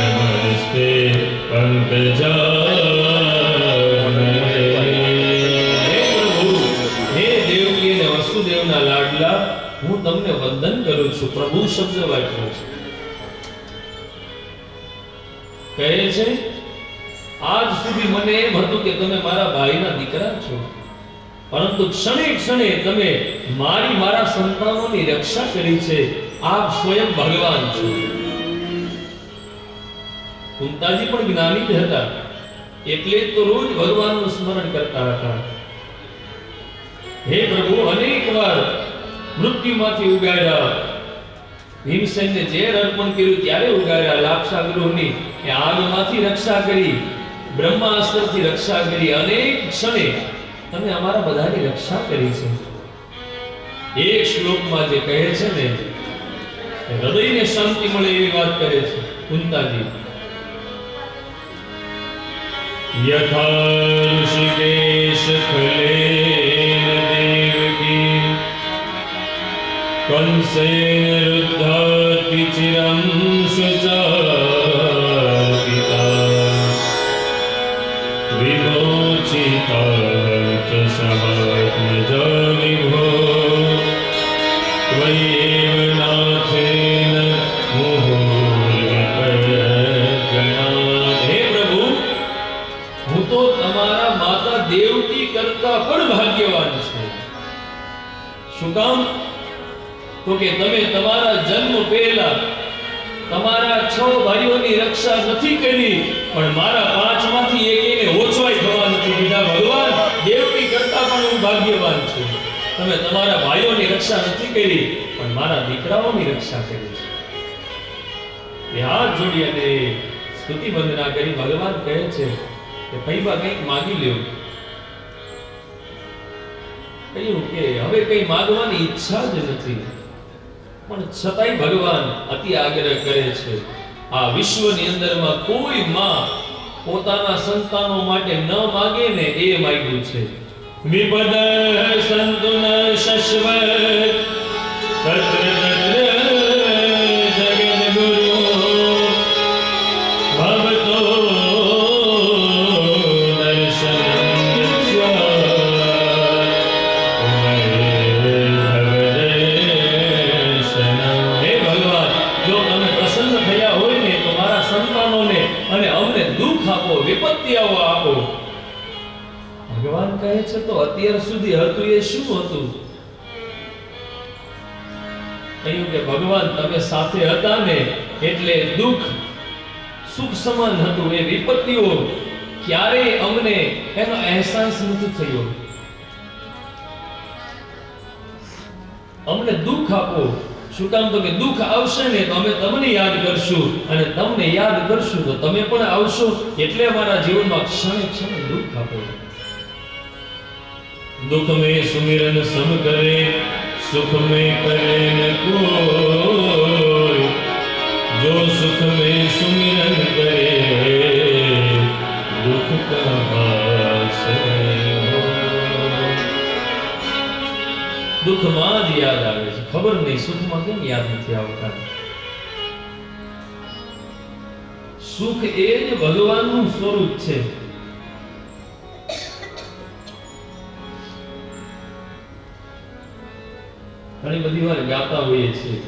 નમસ્તે પંકજાનને. હે પ્રભુ, હે દેવકી અને વસુદેવના લાડલા, હું તમને વંદન કરું છું. પ્રભુ શબ્દ વાપર્યો છે. કહે છે આજ સુધી મને એમ હતું કે તમે મારા ભાઈના દીકરા છો, પરંતુ ક્ષણે ક્ષણે તમે મારા સંતાનોની રક્ષા કરી છે. આપ સ્વયં ભગવાન છો. કુંતાજી પણ જ્ઞાની જ હતા, એટલે તો રોજ ભગવાનનું સ્મરણ કરતા હતા. હે પ્રભુ, અનેક વાર મૃત્યુમાંથી ઉગાર્યા, ભીમસેનને ઝેર અર્પણ કર્યું ત્યારે ઉગાર્યા, લાક્ષાગૃહની એ આગમાંથી રક્ષા કરી, બ્રહ્માસ્ત્રથી રક્ષા કરી, અનેક ક્ષણે તમે અમારા બધાની રક્ષા કરી છે. એક શ્લોકમાં જે કહે છે ને, હૃદયને શાંતિ મળે એવી વાત કરે છે કુંતાજી. યથા ઋષિકેશ ખલેન દેવકી કંસેન રુદ્ધાતિ ચિરં સુચારિતા વિમોચિતા ચ સહાત્મજ વિભો ત્વયૈવ નાથેન મુહુર્વિપર્યગણાत्. હે પ્રભુ, હું તો તમારા માતા દેવકી કરતા પણ ભાગ્યવાન છું. શું કામ? તો કે તમે તમારા જન્મ પહેલા તમારા 6 ભાઈઓની રક્ષા નથી કરી, પણ મારા 5 માંથી એકને ઓછવાય થવા નથી દીધા. ભગવાન, દેવકી કરતા પણ હું ભાગ્યવાન છું. તમે તમારા ભાઈઓની રક્ષા નથી કરી, પણ મારા દીકરાઓની રક્ષા કરી છે. એ હાથ જોડી અને સ્તુતિ વંદના કરી ભગવાન કહે છે કે ફઈબા કંઈક માગી લ્યો. કહ્યું કે હવે કંઈ માંગવાની ઈચ્છા જ નથી, પણ છતાંય ભગવાન અતિ આગ્રહ કરે છે. આ વિશ્વની અંદરમાં કોઈ માં પોતાના સંતાનો માટે ન માગે ને એ માંગ્યું છે. વિપદ સંતુ ન શશ્વત તત્ર તત્ર જગદ્ગુરુ ભવતો અને અમને દુઃખ આપો, વિપત્તિઓ આપો. ભગવાન કહે છે તો અત્યાર સુધી હતું એ શું હતું? કહ્યું કે ભગવાન તમે સાથે હતા ને એટલે દુઃખ સુખ સમાન હતું. એ વિપત્તિઓ ક્યારેય અમને એનો અહેસાસ નથી થયો. અમને દુઃખ આપો. શું કામ? તો કે દુઃખ આવશે ને તો અમે તમને યાદ કરશું, અને તમને યાદ કરશું તો તમે પણ આવશો. એટલે અમારા જીવનમાં ક્ષણે ક્ષણે દુઃખ આપો. દુઃખ મેં સુમિરન સમ કરે, સુખ મેં કરે ન કોઈ. જો સુખ મેં સુમિરન કરે, દુઃખ કહા સે હો. દુઃખમાં જ યાદ આવે છે, ખબર નહીં સુખમાં કેમ યાદ નથી આવતા. સુખ એ જ ભગવાનનું સ્વરૂપ છે. ઘણી બધી વાર ગાતા હોઈએ છીએ,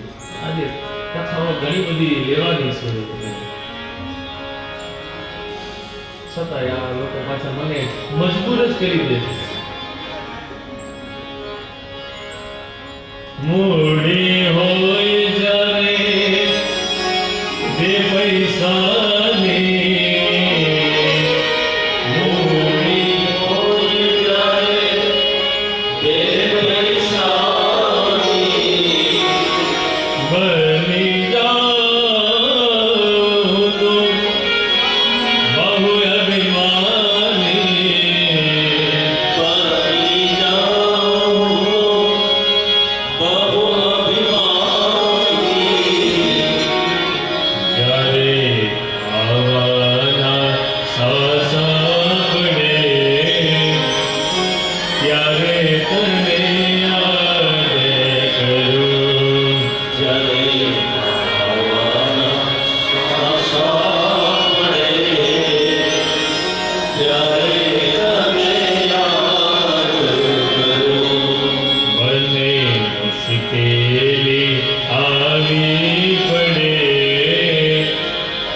આજે કથાઓ ઘણી બધી લેવાની છે, છતાંય આ લોકો પાછા મને મજબૂર જ કરી દે છે. મૂડી હોય જ્યારે બે પૈસાની, મૂડી હોય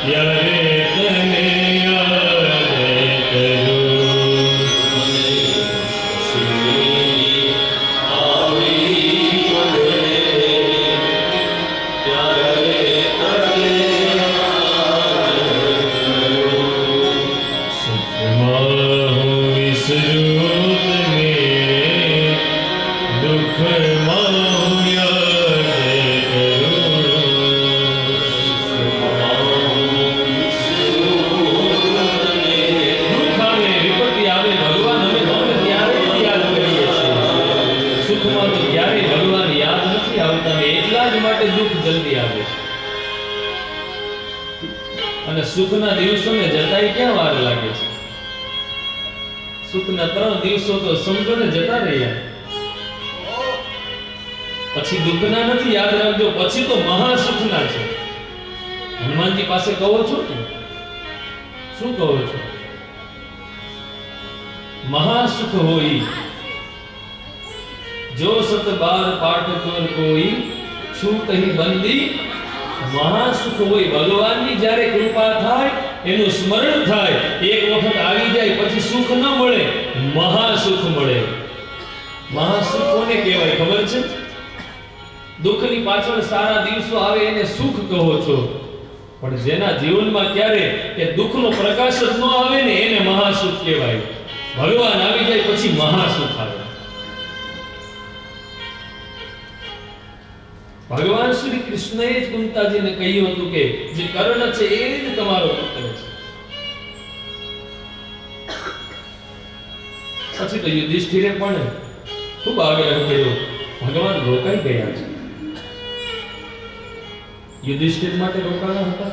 ત્યારે તને યાદ કરું. સુખમાં હું વિસરું તને, દુઃખમાં હું યાદ કરું. દુઃખ આવે, વિપત્તિ આવે, ભગવાન અમે તમને ત્યારે જ યાદ કરીએ છીએ. સુખમાં તો ક્યારેય ભગવાન યાદ નથી આવતા ને એટલા જ માટે દુઃખ જલ્દી આવે છે. અને સુખના દિવસોને જતાય ક્યાં વાર લાગે છે? સુખના 3 દિવસો તો સમજો ને જતા રહ્યા. પછી દુઃખના નથી, યાદ રાખજો. પછી તો મહાસુખના છે. હનુમાનજી પાસે કહો છો ને, શું કહો છો? મહાસુખ હોઈ જો સત બાર પાઠ કર કોઈ, છૂટ હી બંદી મહાસુખ હોય. ભગવાનની જ્યારે કૃપા થાય, એનું સ્મરણ થાય, એક વખત આવી જાય પછી સુખ ન મળે, મહાસુખ મળે. મહાસુખ કોને કહેવાય ખબર છે? દુઃખની પાછળ સારા દિવસો આવે એને સુખ કહો છો, પણ જેના જીવનમાં ક્યારે એ દુઃખનો પ્રકાશ જ ન આવે ને એને મહાસુખ કહેવાય. ભગવાન આવી જાય પછી મહાસુખ આવે. ભગવાન શ્રી કૃષ્ણએ જ કુંતાજીને કહ્યું હતું કે જે કર્ણ છે એ જ તમારો પુત્ર છે. પછી તો યુધિષ્ઠિરે પણ ખૂબ આગ્રહ કર્યો. ભગવાન રોકાઈ ગયા છે. યુધિષ્ઠિર માટે રોકાણા હતા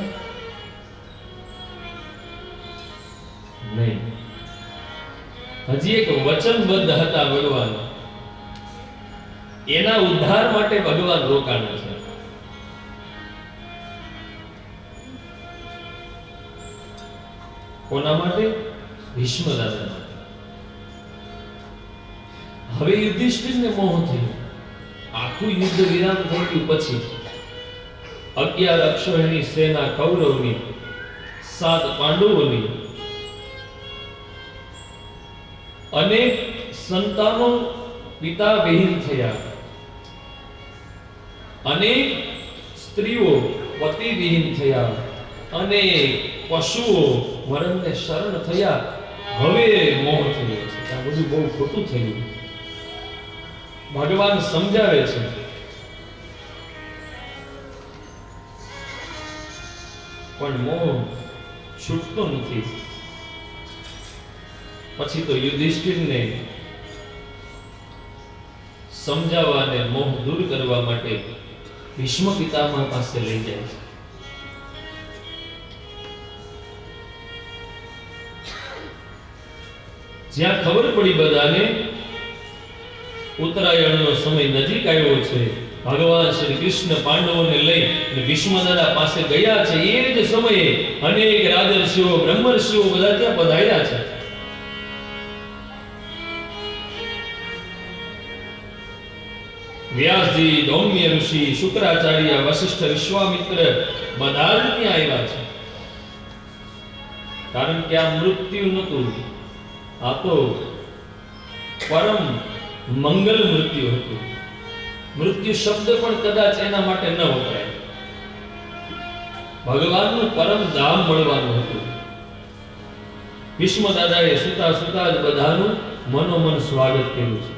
નહીં. હજી એક વચનબદ્ધ હતા ભગવાન, એના ઉદ્ધાર માટે ભગવાન રોકાણા છે. કોના માટે? ભીષ્મ દાદા માટે. હવે યુધિષ્ઠિરને મોહ થયો. આખું યુદ્ધ વિરામ થઈ ગયું પછી 11 અક્ષોહિણી સેના કૌરવની, 7 પાંડવોની, અનેક સંતાનો પિતા વિહીન થયા, અનેક સ્ત્રીઓ પતિ વિહીન થયા, અનેક પશુઓ મરણને શરણ થયા. હવે મોહ થયો છે. આ બધું બહુ ખોટું થયું. ભગવાન સમજાવે છે, પણ મોહ છૂટતો નથી. પછી તો યુધિષ્ઠિરને સમજાવવા અને મોહ દૂર કરવા માટે ભીષ્મ પિતામહ પાસે લઈ જાય છે. જ્યાં ખબર પડી બધાને ઉત્તરાયણનો સમય નજીક આવ્યો છે, ભગવાન શ્રી કૃષ્ણ પાંડવોને લઈ ભીષ્મ દાદા પાસે ગયા છે, એ જ સમયે અનેક રાજર્ષિઓ, બ્રહ્મર્ષિઓ બધા ત્યાં પધાર્યા છે. વ્યાસજી, દૌમ્ય ઋષિ, શુક્રાચાર્ય, વશિષ્ઠ, વિશ્વામિત્ર બધા જ ત્યાં આવ્યા છે. કારણ કે આ મૃત્યુ નહોતું, આ તો પરમ મંગલ મૃત્યુ હતું. મૃત્યુ શબ્દ પણ કદાચ એના માટે ન વપરાય. ભગવાનનું પરમ ધામ મળવાનું હતું. ભીષ્મ દાદાએ સુતા સુતા જ બધાનું મનોમન સ્વાગત કર્યું છે.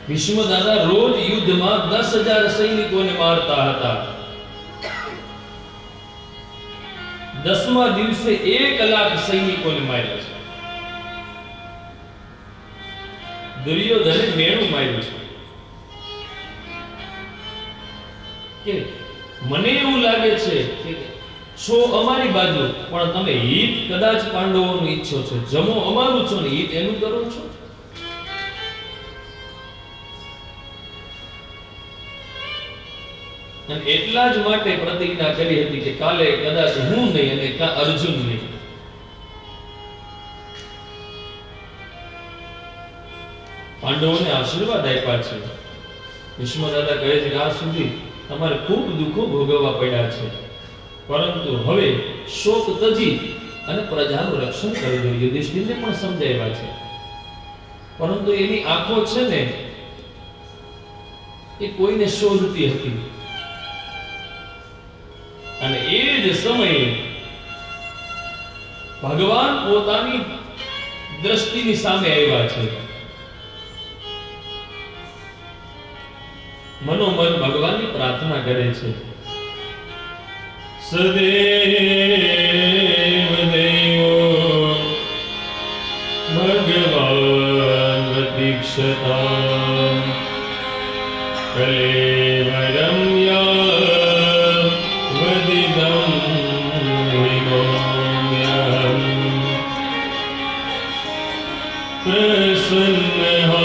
ભીષ્મ દાદા રોજ યુદ્ધમાં 10,000 સૈનિકોને મારતા હતા. 10મા દિવસે 1 લાખ સૈનિકોને માર્યા છે. દુર્યોધને મેણું માર્યું છે કે મને એવું લાગે છે કે છો અમારી બાજુ, પણ તમે હિત કદાચ પાંડવોનું ઈચ્છો છો, જમો અમારું છો ને હિત એનું કરો છો. અને એટલા જ માટે પ્રતિજ્ઞા કરી હતી કે કાલે કદાચ હું નહીં અને અર્જુન નહીં. પાંડવોને આશીર્વાદ આપ્યા છે. ભીષ્મ દાદા કહે છે કે આ સુધી તમારે ખૂબ દુઃખો ભોગવવા પડ્યા છે, પરંતુ હવે શોક તજી અને પ્રજાનું રક્ષણ કરજો. યુધિષ્ઠિરને પણ સમજાવ્યા છે, પરંતુ એની આંખો છે ને એ કોઈને શોધતી હતી. અને એ જ સમયે ભગવાન પોતાની દ્રષ્ટિની સામે આવ્યા છે. મનોમન ભગવાનની પ્રાર્થના કરે છે, સદેવ દેવો ભગવાન દીક્ષતા કલેવરમ વદિદમ વિનોમ્યહમ પ્રસન્નહાસા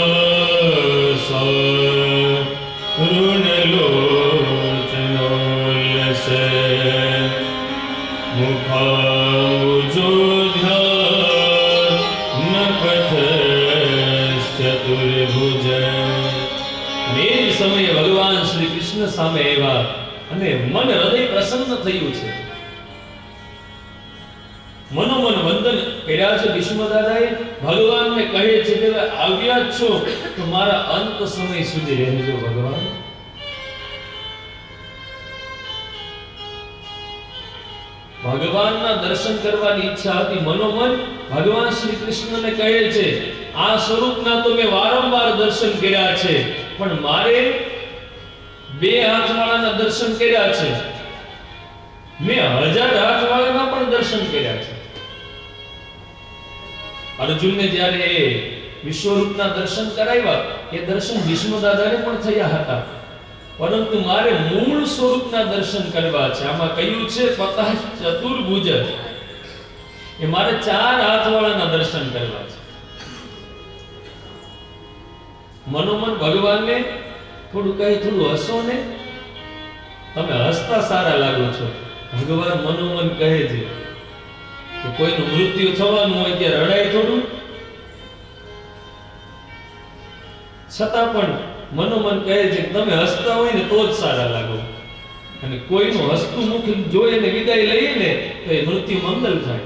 ऋणलोचनोल्लसे मुखाबुजोध्यानपथश्चतुर्भुज. અને એ જ સમયે ભગવાન શ્રી કૃષ્ણ સામે આવ્યા અને મન હૃદય પ્રસન્ન થયું છે. મનોમન વંદન કર્યા છે ભીષ્મ દાદાએ. ભગવાનને કહે છે કે આવ્યા છો તો મારા અંત સમય સુધી રહેજો ભગવાન. ભગવાનના દર્શન કરવાની ઈચ્છા હતી. મનોમન ભગવાન શ્રી કૃષ્ણને કહે છે, આ સ્વરૂપના તો મેં વારંવાર દર્શન કર્યા છે, પણ મારે બે હાથવાળાના દર્શન કર્યા છે, મેં 1000 હાથવાળાના પણ દર્શન કર્યા છે. અર્જુનને જ્યારે વિશ્વરૂપના દર્શન કરાવ્યા, એ દર્શન ભીષ્મ દાદાને પણ થયા હતા, પરંતુ મારે મૂળ સ્વરૂપના દર્શન કરવા છે. આમાં કહ્યું છે પતઃ ચતુર્ભુજ, એ મારે 4 હાથવાળાના દર્શન કરવા છે. મનોમન ભગવાનને થોડું કહે, થોડું હસો ને, તમે હસતા સારા લાગો છો. ભગવાન મનોમન કહે છે કે કોઈનું મૃત્યુ થવાનું હોય ત્યારે રડાય થોડું. છતાં પણ મનોમન કહે છે કે તમે હસતા હોય ને તો જ સારા લાગો, અને કોઈનું હસતું મુખ જોઈને વિદાય લઈએ ને તો એ મૃત્યુ મંગલ થાય.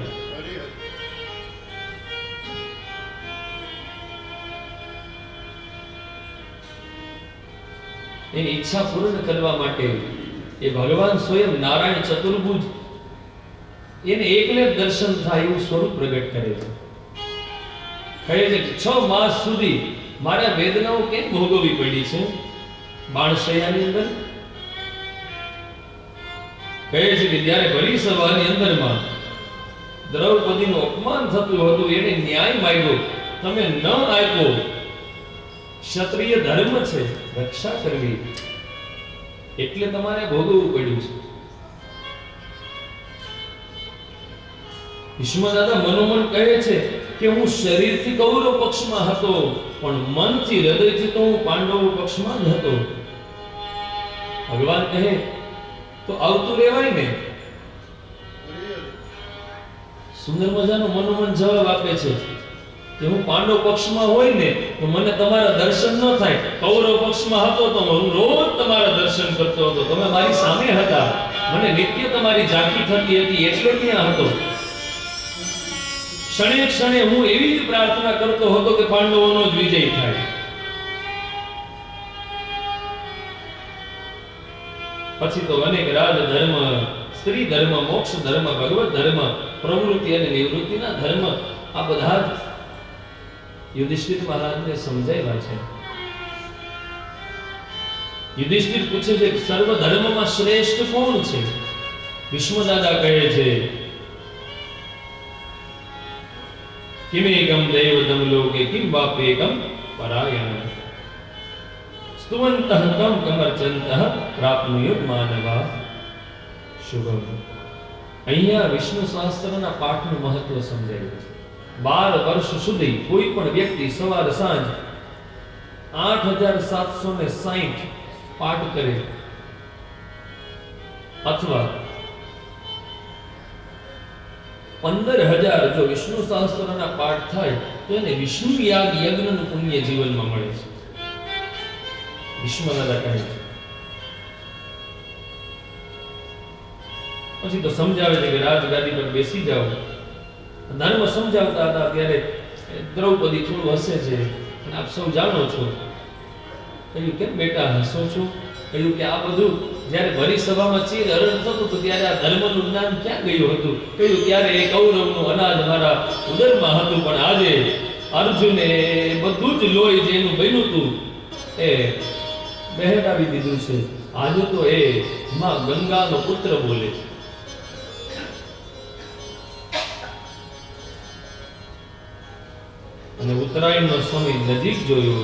એની ઈચ્છા પૂર્ણ કરવા માટે એ ભગવાન સ્વયં નારાયણ ચતુર્ભુજ એને એકલે દર્શન થાય એવું સ્વરૂપ પ્રગટ કરે છે. કહે છે કે 6 માસ સુધી મારા વેદનાઓ કેમ ભોગવવી પડી છે બાણશૈયાની અંદર. કહે છે કે જ્યારે ભરી સભાની અંદરમાં દ્રૌપદીનું અપમાન થતું હતું, એને ન્યાય માંગ્યો, તમે ન આપ્યો. ક્ષત્રિય ધર્મ છે રક્ષા કરવી, એટલે તમારે ભોગવવું પડ્યું છે. ભીષ્મ દાદા મનોમન કહે છે કે હું શરીરથી કૌરવ પક્ષમાં હતો, પણ મનથી હૃદયથી તો હું પાંડવો પક્ષમાં જ હતો. ભગવાન કહે તો આવતું રહેવાય ને. સુંદર મજાનો મનોમન જવાબ આપે છે કે હું પાંડવ પક્ષમાં હોય ને તો મને તમારા દર્શન ન થાય. કૌરવ પક્ષમાં હતો તો હું રોજ તમારા દર્શન કરતો હતો, તમે મારી સામે હતા, મને નિત્ય તમારી ઝાંખી થતી હતી, એટલે ત્યાં હતો. ક્ષણે ક્ષણે હું એવી જ પ્રાર્થના કરતો હતો કે પાંડવોનો જ વિજય થાય. પછી તો અનેક રાજ ધર્મ, સ્ત્રી ધર્મ, મોક્ષ ધર્મ, ભગવત ધર્મ, પ્રવૃત્તિ અને નિવૃત્તિના ધર્મ, આ બધા જ યુધિષ્ઠિર મહારાજને સમજાવ્યા છે. યુધિષ્ઠિર પૂછે છે કે સર્વ ધર્મમાં શ્રેષ્ઠ કોણ છે? ભીષ્મ દાદા કહે છે કિમેકમ દૈવતમ લોકે કિમ બાપેકમ પરાયણ સ્તુવંતઃ તમ કમર્ચંતઃ પ્રાપ્નુયુર માનવા શુભમ. અહીંયા વિષ્ણુ સહસ્ત્રના પાઠનું મહત્વ સમજાયું છે. 12 વર્ષ સુધી કોઈ પણ વ્યક્તિ સવાર સાંજ 8760 પાઠ કરે, અથવા 15000 જો વિષ્ણુ સહસ્ત્રના પાઠ થાય તો એને વિષ્ણુ યાગ યજ્ઞનું પુણ્ય જીવનમાં મળે છે. વિષ્ણુ દાદા કહે છે પછી તો સમજાવે છે કે રાજગાદી પર બેસી જાઓ. ધર્મ સમજાવતા હતા ત્યારે દ્રૌપદી થોડું હસે છે, અને આપ સૌ જાણો છો. કહ્યું કેમ બેટા હસો છો? કહ્યું કે આ બધું જ્યારે ભરી સભામાં ચીર હરણ થતું હતું ત્યારે આ ધર્મનું જ્ઞાન ક્યાં ગયું હતું? કહ્યું ત્યારે એ કૌરવનું અનાજ મારા ઉદરમાં હતું, પણ આજે અર્જુને બધું જ લોહી જેનું બન્યું હતું એ બહેરાવી દીધું છે. આજે તો એ માં ગંગાનો પુત્ર બોલે છે. અને ઉત્તરાયણનો સમય નજીક જોયો,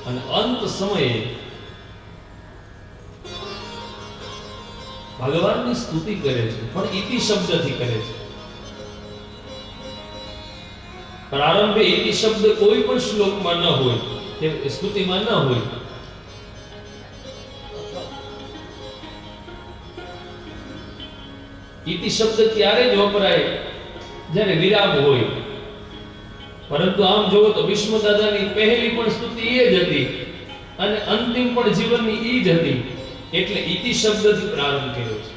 અને અંત સમયે ભગવાનની સ્તુતિ કરે છે, પણ ઇતિ શબ્દથી કરે છે. પ્રારંભે ઇતિ શબ્દ કોઈ પણ શ્લોકમાં ન હોય, કે સ્તુતિમાં ન હોય. ઇતિ શબ્દ ત્યારે જ વપરાય જ્યારે વિરામ હોય. પરંતુ આમ જોવો તો ભીષ્મ દાદાની પહેલી પણ સ્તુતિ એ જ હતી, અને અંતિમ પણ જીવનની એ જ હતી. એટલે ઇતિ શબ્દથી પ્રારંભ કર્યો છે.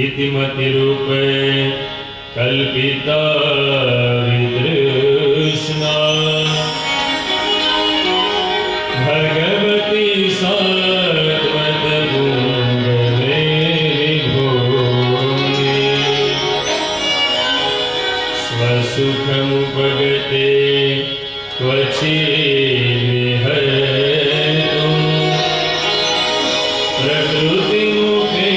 ઇતિમતિ રૂપે કલ્પિતા વિતૃષ્ણા ભગવતી સત્વત પુંગવે વિભૂમિ સ્વસુખમુપગતે ક્વચિ હૈતું પ્રકૃતિમુખે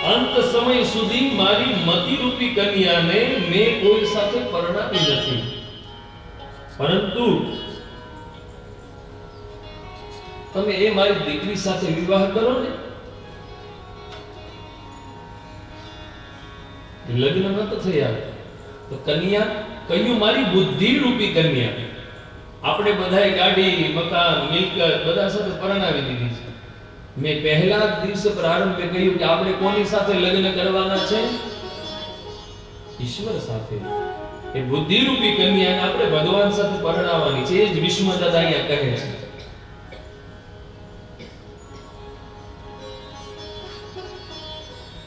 અંત સમય સુધી મારી મતિરૂપી કન્યાને મેં કોઈ સાથે પરણાવી નથી, પરંતુ તમે એ મારી દીકરી સાથે વિવાહ કરો ને. લગ્ન ન તો થયા તો કન્યા, કહ્યું મારી બુદ્ધિ રૂપી કન્યા. આપણે બધાએ ગાડી, મકાન, મિલકત બધા સાથે પરણાવી દીધી છે. મેં પહેલા જ દિવસે પ્રારંભે કહ્યું કે આપણે કોની સાથે લગ્ન કરવાના છે? ઈશ્વર સાથે. એ બુદ્ધિ રૂપી કન્યાને આપણે ભગવાન સાથે પરણાવવાની છે. એ જ વિષ્ણુદાદા અહીંયા કહે છે.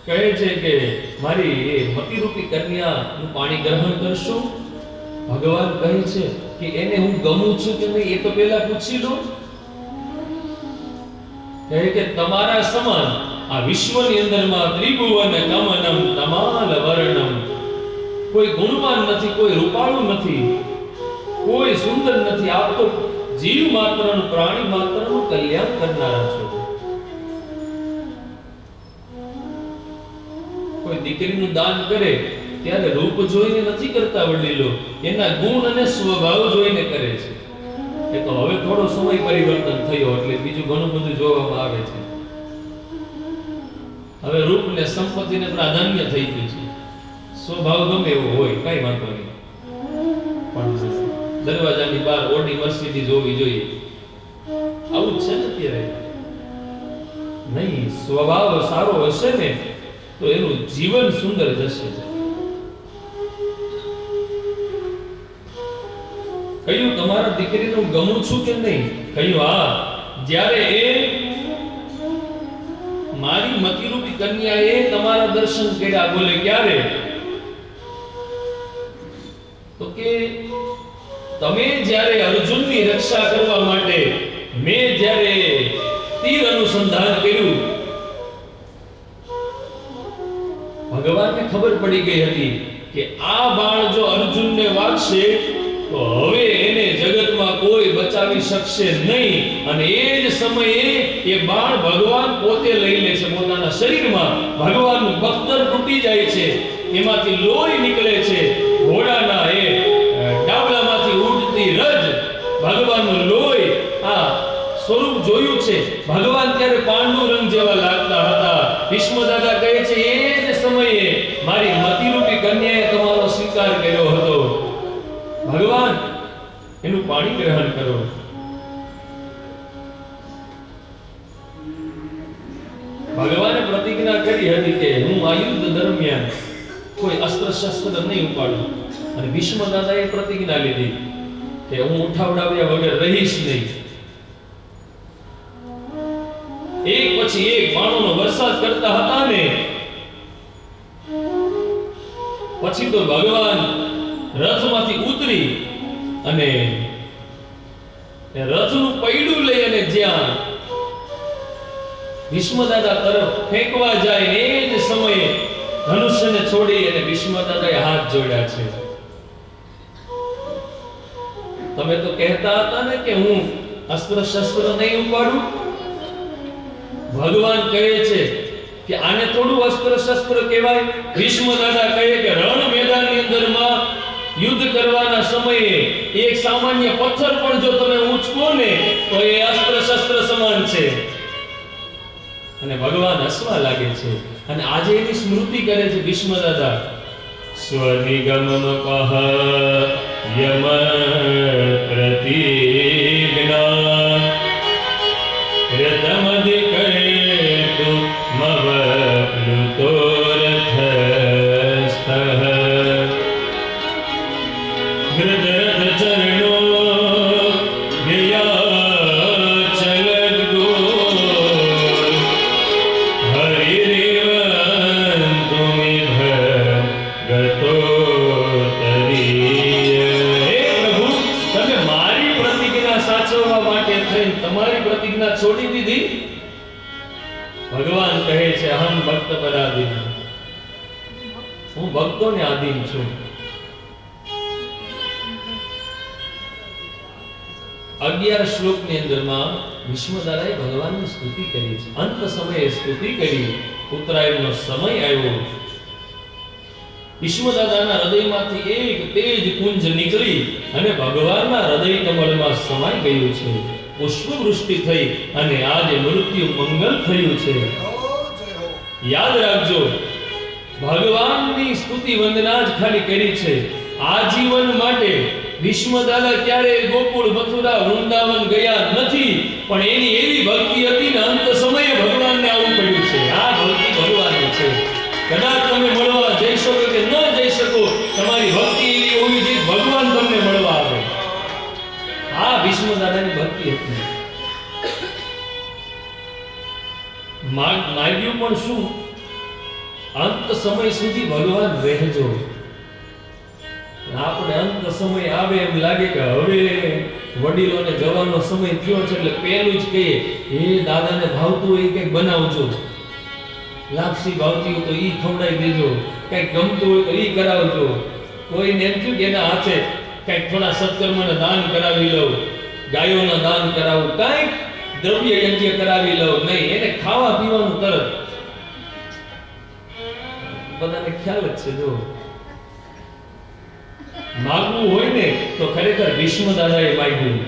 કહે છે કે મારી એ મતિરૂપી કન્યાનું પાણી ગ્રહણ કરશો. ભગવાન કહે છે કે એને હું ગમું છું કે નહીં એ તો પહેલા પૂછી લો. કહે કે તમારા સમાન આ વિશ્વની અંદરમાં ત્રિભુવન કમનમ તમાલ વર્ણમ, કોઈ ગુણવાન નથી, કોઈ રૂપાળું નથી, કોઈ સુંદર નથી. આપ તો જીવ માત્રનું, પ્રાણી માત્રનું કલ્યાણ કરનારા છો. કોઈ દીકરીનું દાન કરે ત્યારે રૂપ જોઈને નથી કરતા વડીલો, એના ગુણ અને સ્વભાવ જોઈને કરે છે. એ તો હવે થોડો સમય પરિવર્તન થયો એટલે બીજું ઘણું બધું જોવામાં આવે છે. હવે રૂપ ને સંપત્તિને પ્રાધાન્ય થઈ ગયું છે. સ્વભાવ ગમે એવો હોય કઈ વાંધો નહીં, પણ દરવાજાની બહાર ઓડી મર્સિડીઝ હોવી જોઈએ, આવું જ છે ને અત્યારે. નહીં, સ્વભાવ સારો હશે ને તો એનું જીવન સુંદર જશે. કહ્યું તમારા દીકરીને હું ગમું છું કે નહીં? કહ્યું હા. જ્યારે એ મારી મતિરૂપી કન્યાએ તમારા દર્શન કર્યા. બોલે ક્યારે? તો કે તમે જ્યારે અર્જુનની રક્ષા કરવા માટે મેં જ્યારે તીર અનુસંધાન કર્યું ભગવાનને ખબર પડી ગઈ હતી કે આ બાણ જો અર્જુનને વાગશે તો હવે એને જગતમાં કોઈ બચાવી શકશે નહીં. અને એ જ સમયે એ બાણ ભગવાન પોતે લઈ લે છે પોતાના શરીરમાં. ભગવાનનું બખ્તર તૂટી જાય છે, એમાંથી લોહી નીકળે છે. ઘોડાના એ ડાબલામાંથી ઉડતી રજ ભગવાનનું લોહી આ સ્વરૂપ જોયું છે. ભગવાન ત્યારે પાંડુરંગ જેવા લાગતા હતા. ભીષ્મ દાદા કહે છે એ જ સમયે મારી મતિરૂપી કન્યાએ તમારો સ્વીકાર કર્યો હતો. ભગવાન એનું પાણી ગ્રહણ કરો. ભગવાને પ્રતિજ્ઞા કરી હતી કે હું આ યુદ્ધ દરમિયાન કોઈ અસ્ત્ર શસ્ત્ર નહીં ઉપાડું. અને ભીષ્મ દાદાએ પ્રતિજ્ઞા લીધી કે હું ઉઠાવડાવ્યા વગર રહીશ નહીં. એક પછી એક બાણોનો વરસાદ કરતા હતા ને પછી તો ભગવાન રથમાંથી ઉતરી અને રથનું પૈડું લઈ અને જ્યાં ભીષ્મ દાદા તરફ ફેંકવા જાય ને એ જ સમયે ધનુષ્યને છોડી અને ભીષ્મ દાદાએ હાથ જોડ્યા છે. તમે તો કહેતા હતા ને કે હું અસ્ત્ર શસ્ત્ર નહીં ઉપાડું. ભગવાન કહે છે કે આને થોડું અસ્ત્ર શસ્ત્ર કહેવાય. ભીષ્મ દાદા કહે કે રણ મેદાનની અંદરમાં યુદ્ધ કરવાના સમયે એક સામાન્ય પથ્થર પણ જો તમે ઉંચકો ને તો એ અસ્ત્ર શસ્ત્ર સમાન છે. અને ભગવાન હસવા લાગે છે અને આજે એની સ્મૃતિ કરે છે ભીષ્મ દાદા. સ્વનિગમમ પહ યમ પ્રતિજ્ઞા રતમધિકરેતુ મવપ્લુતો રથસ્થઃ ગૃધરથ ચરણો વ્યયાચલદ્ગો હરિરેવન્તુમિભ ગતોતરીય. હે પ્રભુ, તમે મારી પ્રતિજ્ઞા સાચવવા માટે થઈને તમારી પ્રતિજ્ઞા છોડી દીધી. ભગવાન કહે છે અહમ ભક્ત પરાધીન, હું ભક્તોને આધીન છું. 11 શ્લોકની અંદરમાં ભીષ્મ દાદાએ ભગવાનની સ્તુતિ કરી છે. અંત સમયે સ્તુતિ કરી. ઉત્તરાયણનો સમય આવ્યો. ભીષ્મ દાદાના હૃદયમાંથી એક તેજ પુંજ નીકળી અને ભગવાનના હૃદય કમળમાં સમાઈ ગયું છે. પુષ્પવૃષ્ટિ થઈ અને આજે મૃત્યુ મંગલ થયું છે. યાદ રાખજો, ભગવાનની સ્તુતિ વંદના જ ખાલી કરી છે. આજીવન માટે ભીષ્મ દાદા ક્યારેય ગોકુળ, મથુરા, વૃંદાવન ગયા નથી, પણ એની એવી ભક્તિ હતી ને અંત સમયે ભગવાનને આવવું પડ્યું છે. આ ભક્તિ ભગવાનની છે. કદાચ તમે મળવા જઈ શકો કે ન જઈ શકો, તમારી ભક્તિ એવી હોવી જોઈએ ભગવાન તમને મળવા આવે. આ ભીષ્મ દાદાની ભક્તિ હતી. માગ્યું પણ શું? અંત સમય સુધી ભગવાન રહેજો. આપણે અંત સમય આવે એમ લાગે કે હવે વડીલોને જવાનો સમય થયો છે એટલે પહેલું જ કહીએ હે દાદાને ભાવતું હોય કંઈક બનાવજો, લાપસી ભાવતી હોય તો ઈ ખવડાવી દેજો, કંઈક ગમતું હોય તો ઈ કરાવજો. કોઈને એમ થયું કે એના હાથે કંઈક થોડા સત્કર્મના દાન કરાવી લઉં, ગાયોના દાન કરાવું, કંઈક દ્રવ્ય યજ્ઞ કરાવી લઉં. નહીં, એને ખાવા પીવાનું તરત. બધાને ખ્યાલ જ છે. જો માગવું હોય ને તો ખરેખર ભીષ્મ દાદાએ માગ્યું.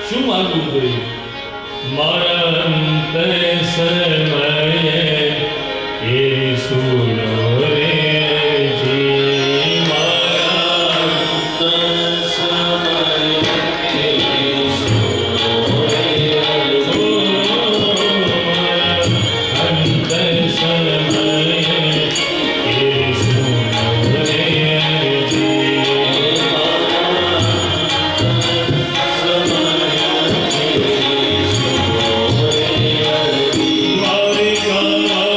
શું માગવું જોઈએ? મારા અંત સમયે એ સુનો રે જી. મારા અંત સમયે એ સુનો રે જી. અંત સમયે એ સુનો રે જી. મારી કાળા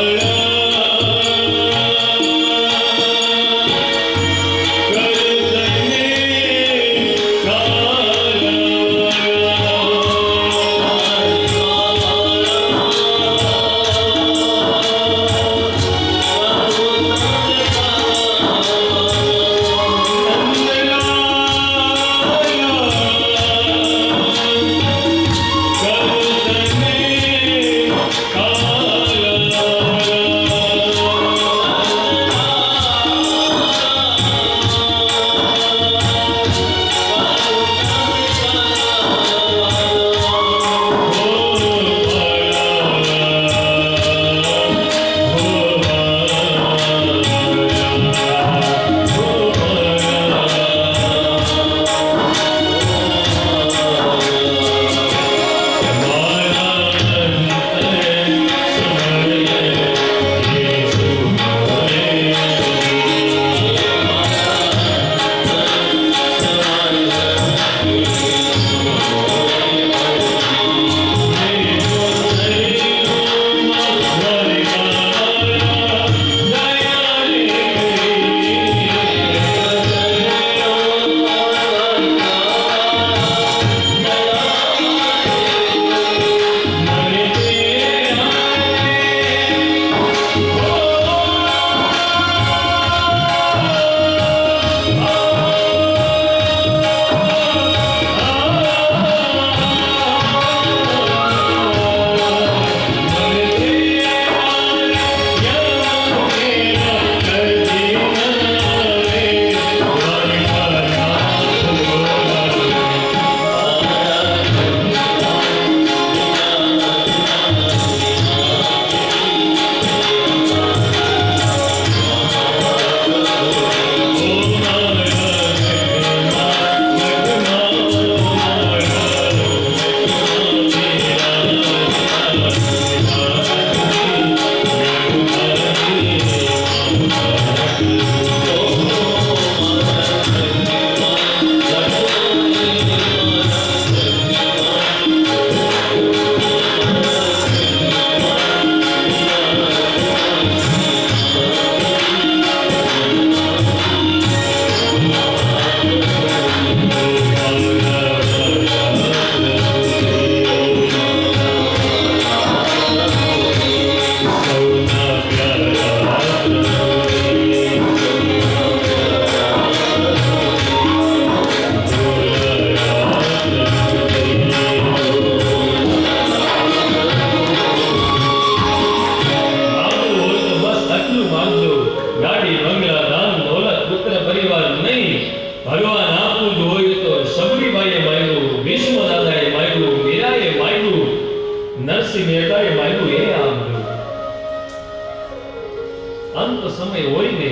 માટે હોય ને,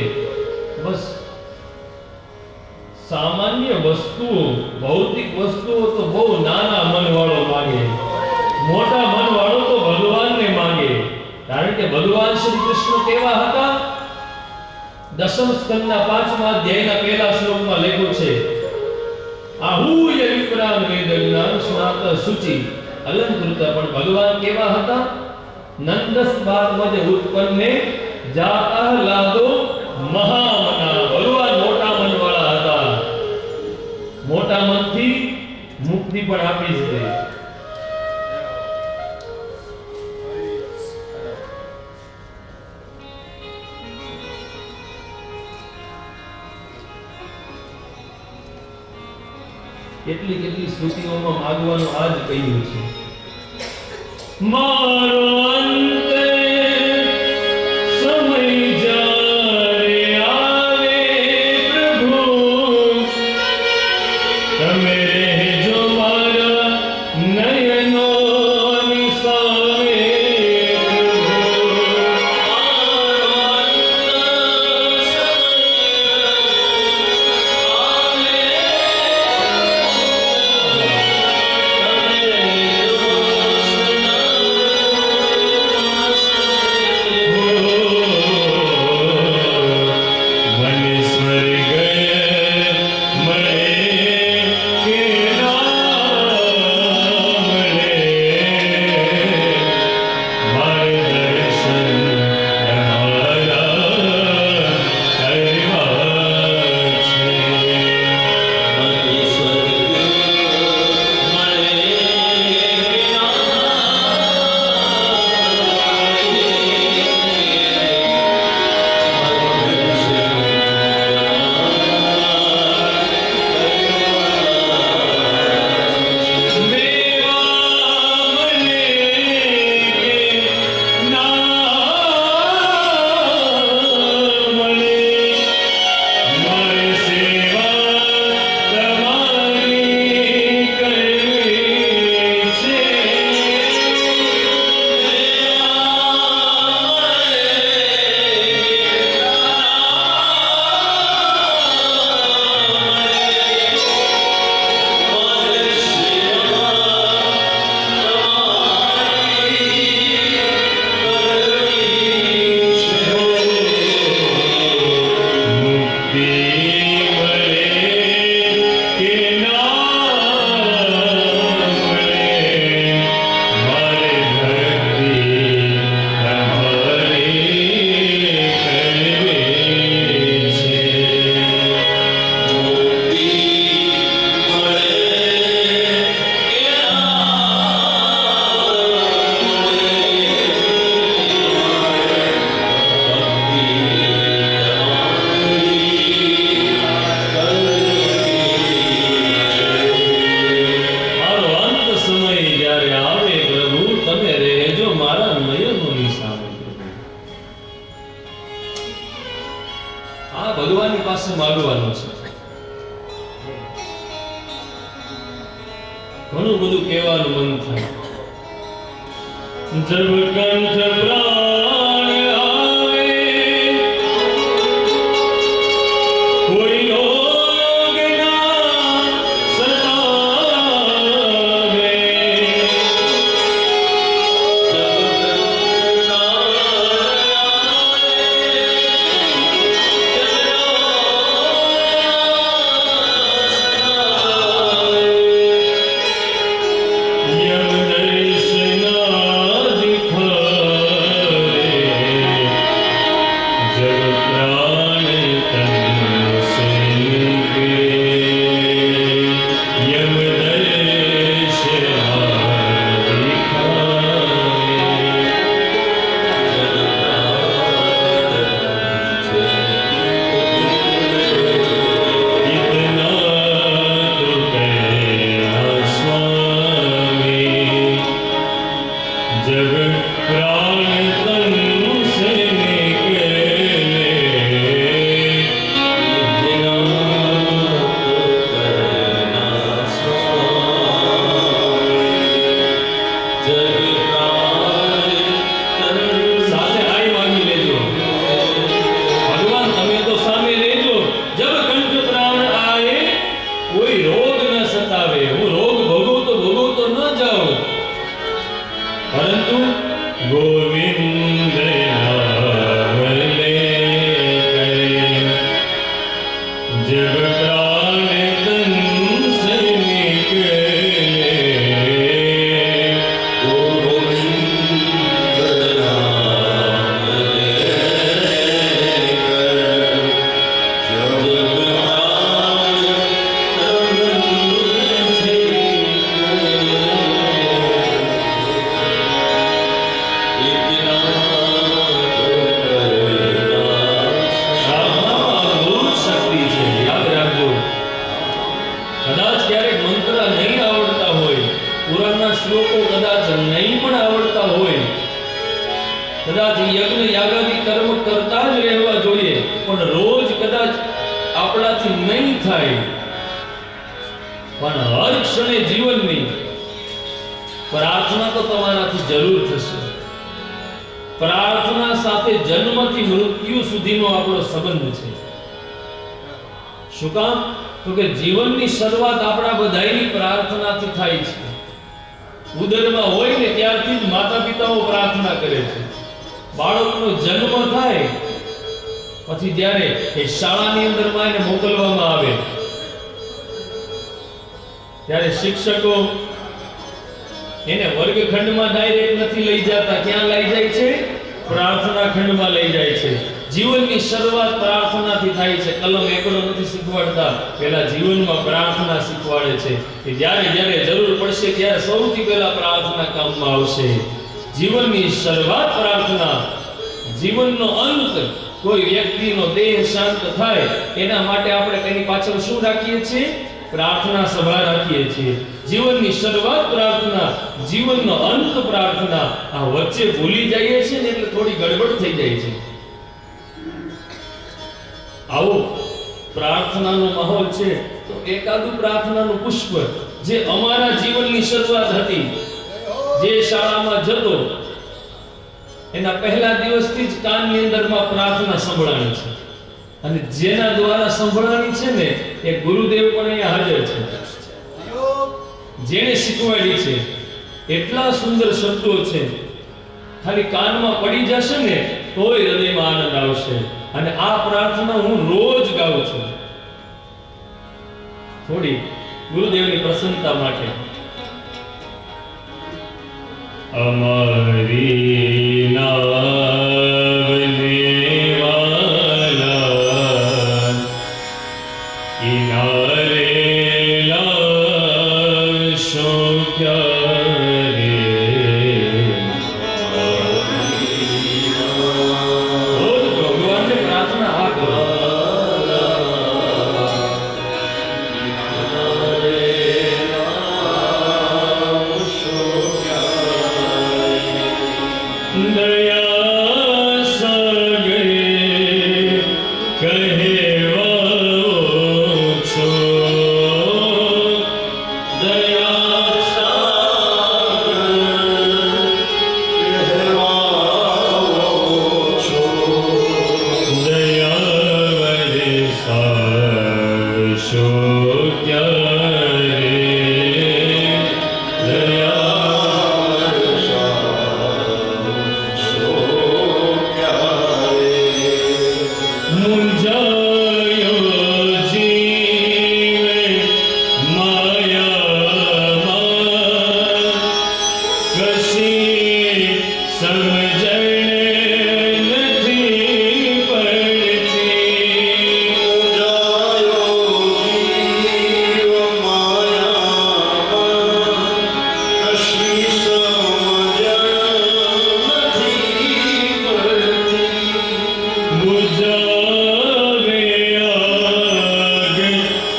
બસ સામાન્ય વસ્તુઓ, ભૌતિક વસ્તુઓ તો બહુ નાના મનવાળો માગે, મોટા મનવાળો તો ભગવાનને માગે. કારણ કે ભગવાન શ્રી કૃષ્ણ કેવા હતા? દશમ સ્કંદના 5મા અધ્યાયના પહેલા શ્લોકમાં લખ્યું છે, આહુય વિપ્રાન વેદ જ્ઞાન સ્નાત શુચિ અલંકૃત. પણ ભગવાન કેવા હતા? નંદસ બાદમધ્ય ઉત્પન્ને જાતા લાદો મહામના. ભગવાન મોટા મનવાળા હતા. મોટા મનથી મુક્તિ પણ આપી જ દે. કેટલી સ્તુતિઓમાં માગવાનું આજ કહ્યું છે. મારો અંતે સમય જ્યારે આવે પ્રભુ, તમે રહેજો મારા નયનોની સામે. ભગવાનની પાસે માંગવાનું છે. ઘણું બધું કહેવાનું મન થાય. જબ કંઠ પ્રાણ આવે કોઈ રોગ ના સતાવે, કદાચ યજ્ઞ યાગાદી કર્મ કરતા જ રહેવા જોઈએ, પણ રોજ કદાચ આપણાથી નહીં થાય, પણ હર ક્ષણે જીવનની પ્રાર્થના તો તમારાથી જરૂર થશે. પ્રાર્થના સાથે જન્મથી મૃત્યુ સુધીનો આપણો સંબંધ છે. શું કામ? તો કે જીવનની શરૂઆત આપણા બધાની પ્રાર્થનાથી થાય છે. ઉદરમાં હોય ને ત્યારથી જ માતા પિતાઓ પ્રાર્થના કરે છે. બાળકનો જન્મ થાય પછી જ્યારે એ શાળાની અંદરમાં એને મોકલવામાં આવે ત્યારે શિક્ષકો એને વર્ગખંડમાં ડાયરેક્ટ નથી લઈ જતા. ક્યાં લઈ જાય છે? પ્રાર્થના ખંડમાં લઈ જાય છે. જીવનની શરૂઆત પ્રાર્થનાથી થાય છે. કલમ એકડો નથી શીખવાડતા, પહેલા જીવનમાં પ્રાર્થના શીખવાડે છે કે જ્યારે જ્યારે જરૂર પડશે ત્યારે સૌથી પહેલા પ્રાર્થના કામમાં આવશે. જીવનની શરૂઆત પ્રાર્થના, જીવનનો અંત કોઈ વ્યક્તિનો દેહ શાંત થાય એના માટે આપણે તેની પાછળ શું રાખીએ છીએ? પ્રાર્થના સભા રાખીએ છીએ. જીવનની શરૂઆત પ્રાર્થના, જીવનનો અંત પ્રાર્થના. આ વચ્ચે ભૂલી જઈએ છીએ ને એટલે થોડી ગડબડ થઈ જાય છે. આવો પ્રાર્થનાનો માહોલ છે તો એકાદું પ્રાર્થનાનું પુષ્પ જે અમારા જીવનની શરૂઆત હતી, જે શાળામાં જતો એના પહેલા દિવસથી જ કાનની અંદરમાં પ્રાર્થના સંભળાણી છે, અને જેના દ્વારા સંભળાણી છે ને એ ગુરુદેવ પણ અહીંયા હાજર છે, જેણે શીખવાડી છે. એટલા સુંદર શબ્દો છે, ખાલી કાનમાં પડી જશે ને તોય હૃદયમાં આનંદ આવશે. અને આ પ્રાર્થના હું રોજ ગાઉં છું, થોડી ગુરુદેવની પ્રસન્નતા માટે. અમારી નાવને વાલા કિનારે લાશો ક્યારે, રોજ ભગવાનને પ્રાર્થના આ કરો. દયા સાગર કહેવાઓ છો, દયા સાગર કહેવાઓ છો, દયા વરસાવશો ક્યારે, મુંજાયો જીવે માયામાં, કશી સમજણ નથી પડતી. મુંજાયો જીવ માયામાં, કશી સમજણ નથી પડતી. બુઝાવે આગ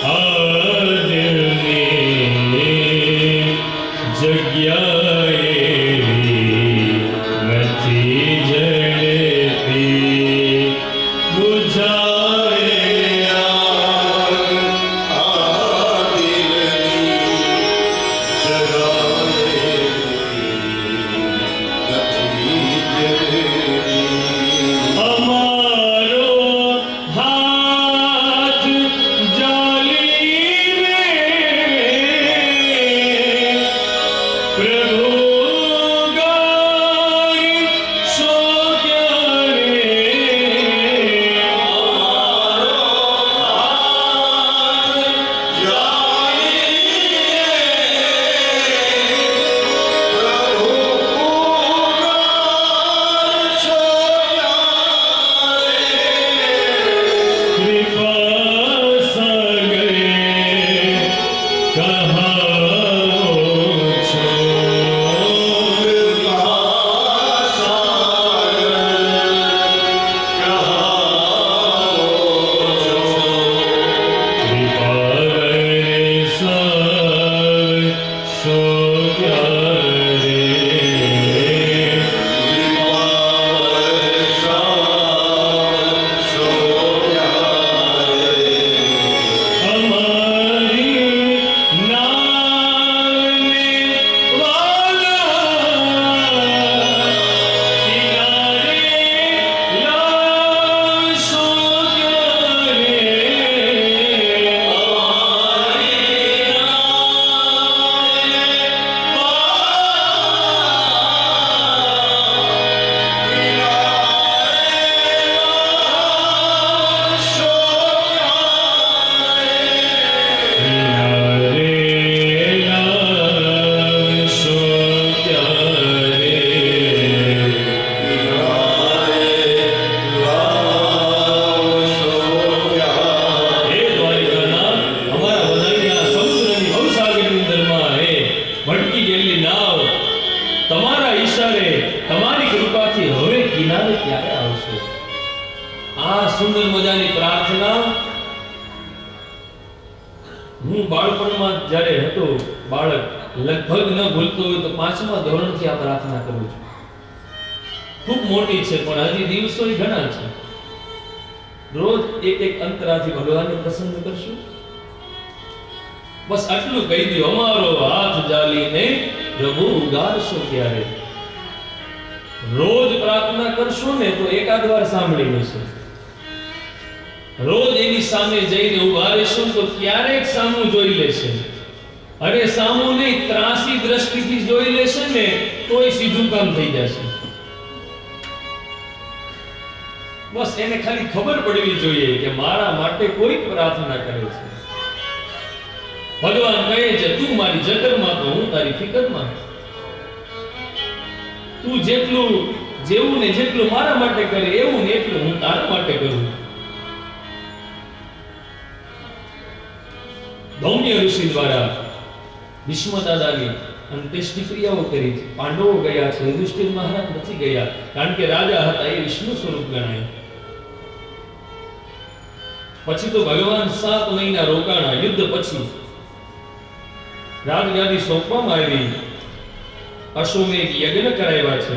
આ દિલની, જગ્યાએ નથી જડતી. બુઝાવે આગ આ દિલની, જગ્યાએ નથી જડતી. અમારો હાથ જાલીને પ્રભુ ગાઈશો ક્યારે, અમારો હાથ જાલીને પ્રભુ ગાઈશો ક્યારે, કૃપા સાગર કહાઓ છો, કૃપા સાગર કહાઓ છો, કૃપા વરસાવશો ક્યારે, કૃપા વિચારે તમારી કૃપાથી હવે કિનારે ક્યારે આવશો. આ સુંદર મજાની પ્રાર્થના હું બાળપણમાં જ્યારે હતો બાળક, લગભગ ન ભૂલતો હોય તો 5મા ધોરણથી આ પ્રાર્થના કરું છું. ખૂબ મોટી છે પણ હજી દિવસો ઘણા છે. રોજ એક અંતરાથી ભગવાનને પ્રસન્ન કરશું. બસ આટલું કહી દો, અમારો હાથ જાલીને પ્રભુ ઉગારશો ક્યારે. રોજ પ્રાર્થના કરશો ને તો એકાદ વાર સાંભળી લેશે. રોજ એની સામે જઈને ઉભા રહેશો તો ક્યારેક સામું જોઈ લેશે. અરે સામું નહીં, ત્રાસી દ્રષ્ટિથી જોઈ લેશે ને તોય સીધું કામ થઈ જશે. બસ એને ખાલી ખબર પડવી જોઈએ કે મારા માટે કોઈ પ્રાર્થના કરે છે. ભગવાન કહે છે તું મારી જગરમાં તો હું તારી ફિકરમાં. તું જેટલું જેવું ને જેટલું મારા માટે કરે એવું ને એટલું હું તારા માટે કરું. ધૌમ્ય ઋષિ દ્વારા ભીષ્મ દાદાની અંત્યેષ્ટિ ક્રિયાઓ કરી. પાંડવો ગયા છે, યુધિષ્ઠિર મહારાજ નથી ગયા, કારણ કે રાજા હતા એ વિષ્ણુ સ્વરૂપ ગણાય. પછી તો ભગવાન 7 મહિના રોકાણા. યુદ્ધ પછી રાજગાદી સોંપવામાં આવી. અશ્વમેઘ યજ્ઞ કરાવ્યા છે.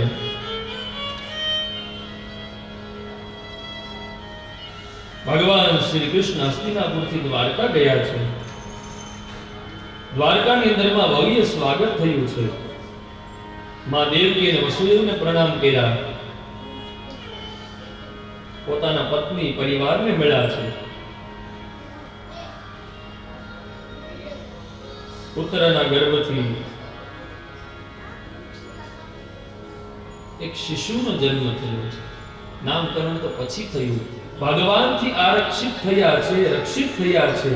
ભગવાન શ્રી કૃષ્ણ હસ્તિનાપુરથી દ્વારકા ગયા છે. દ્વારકાની અંદરમાં ભવ્ય સ્વાગત થયું છે. માં દેવકી અને વસુદેવને પ્રણામ કર્યા. પોતાના પત્ની પરિવારને મળ્યા છે. પુત્રના ગર્ભથી એક શિશુનો જન્મ થયો છે. નામકરણ તો પછી થયું. ભગવાનથી આરક્ષિત થયા છે, રક્ષિત થયા છે,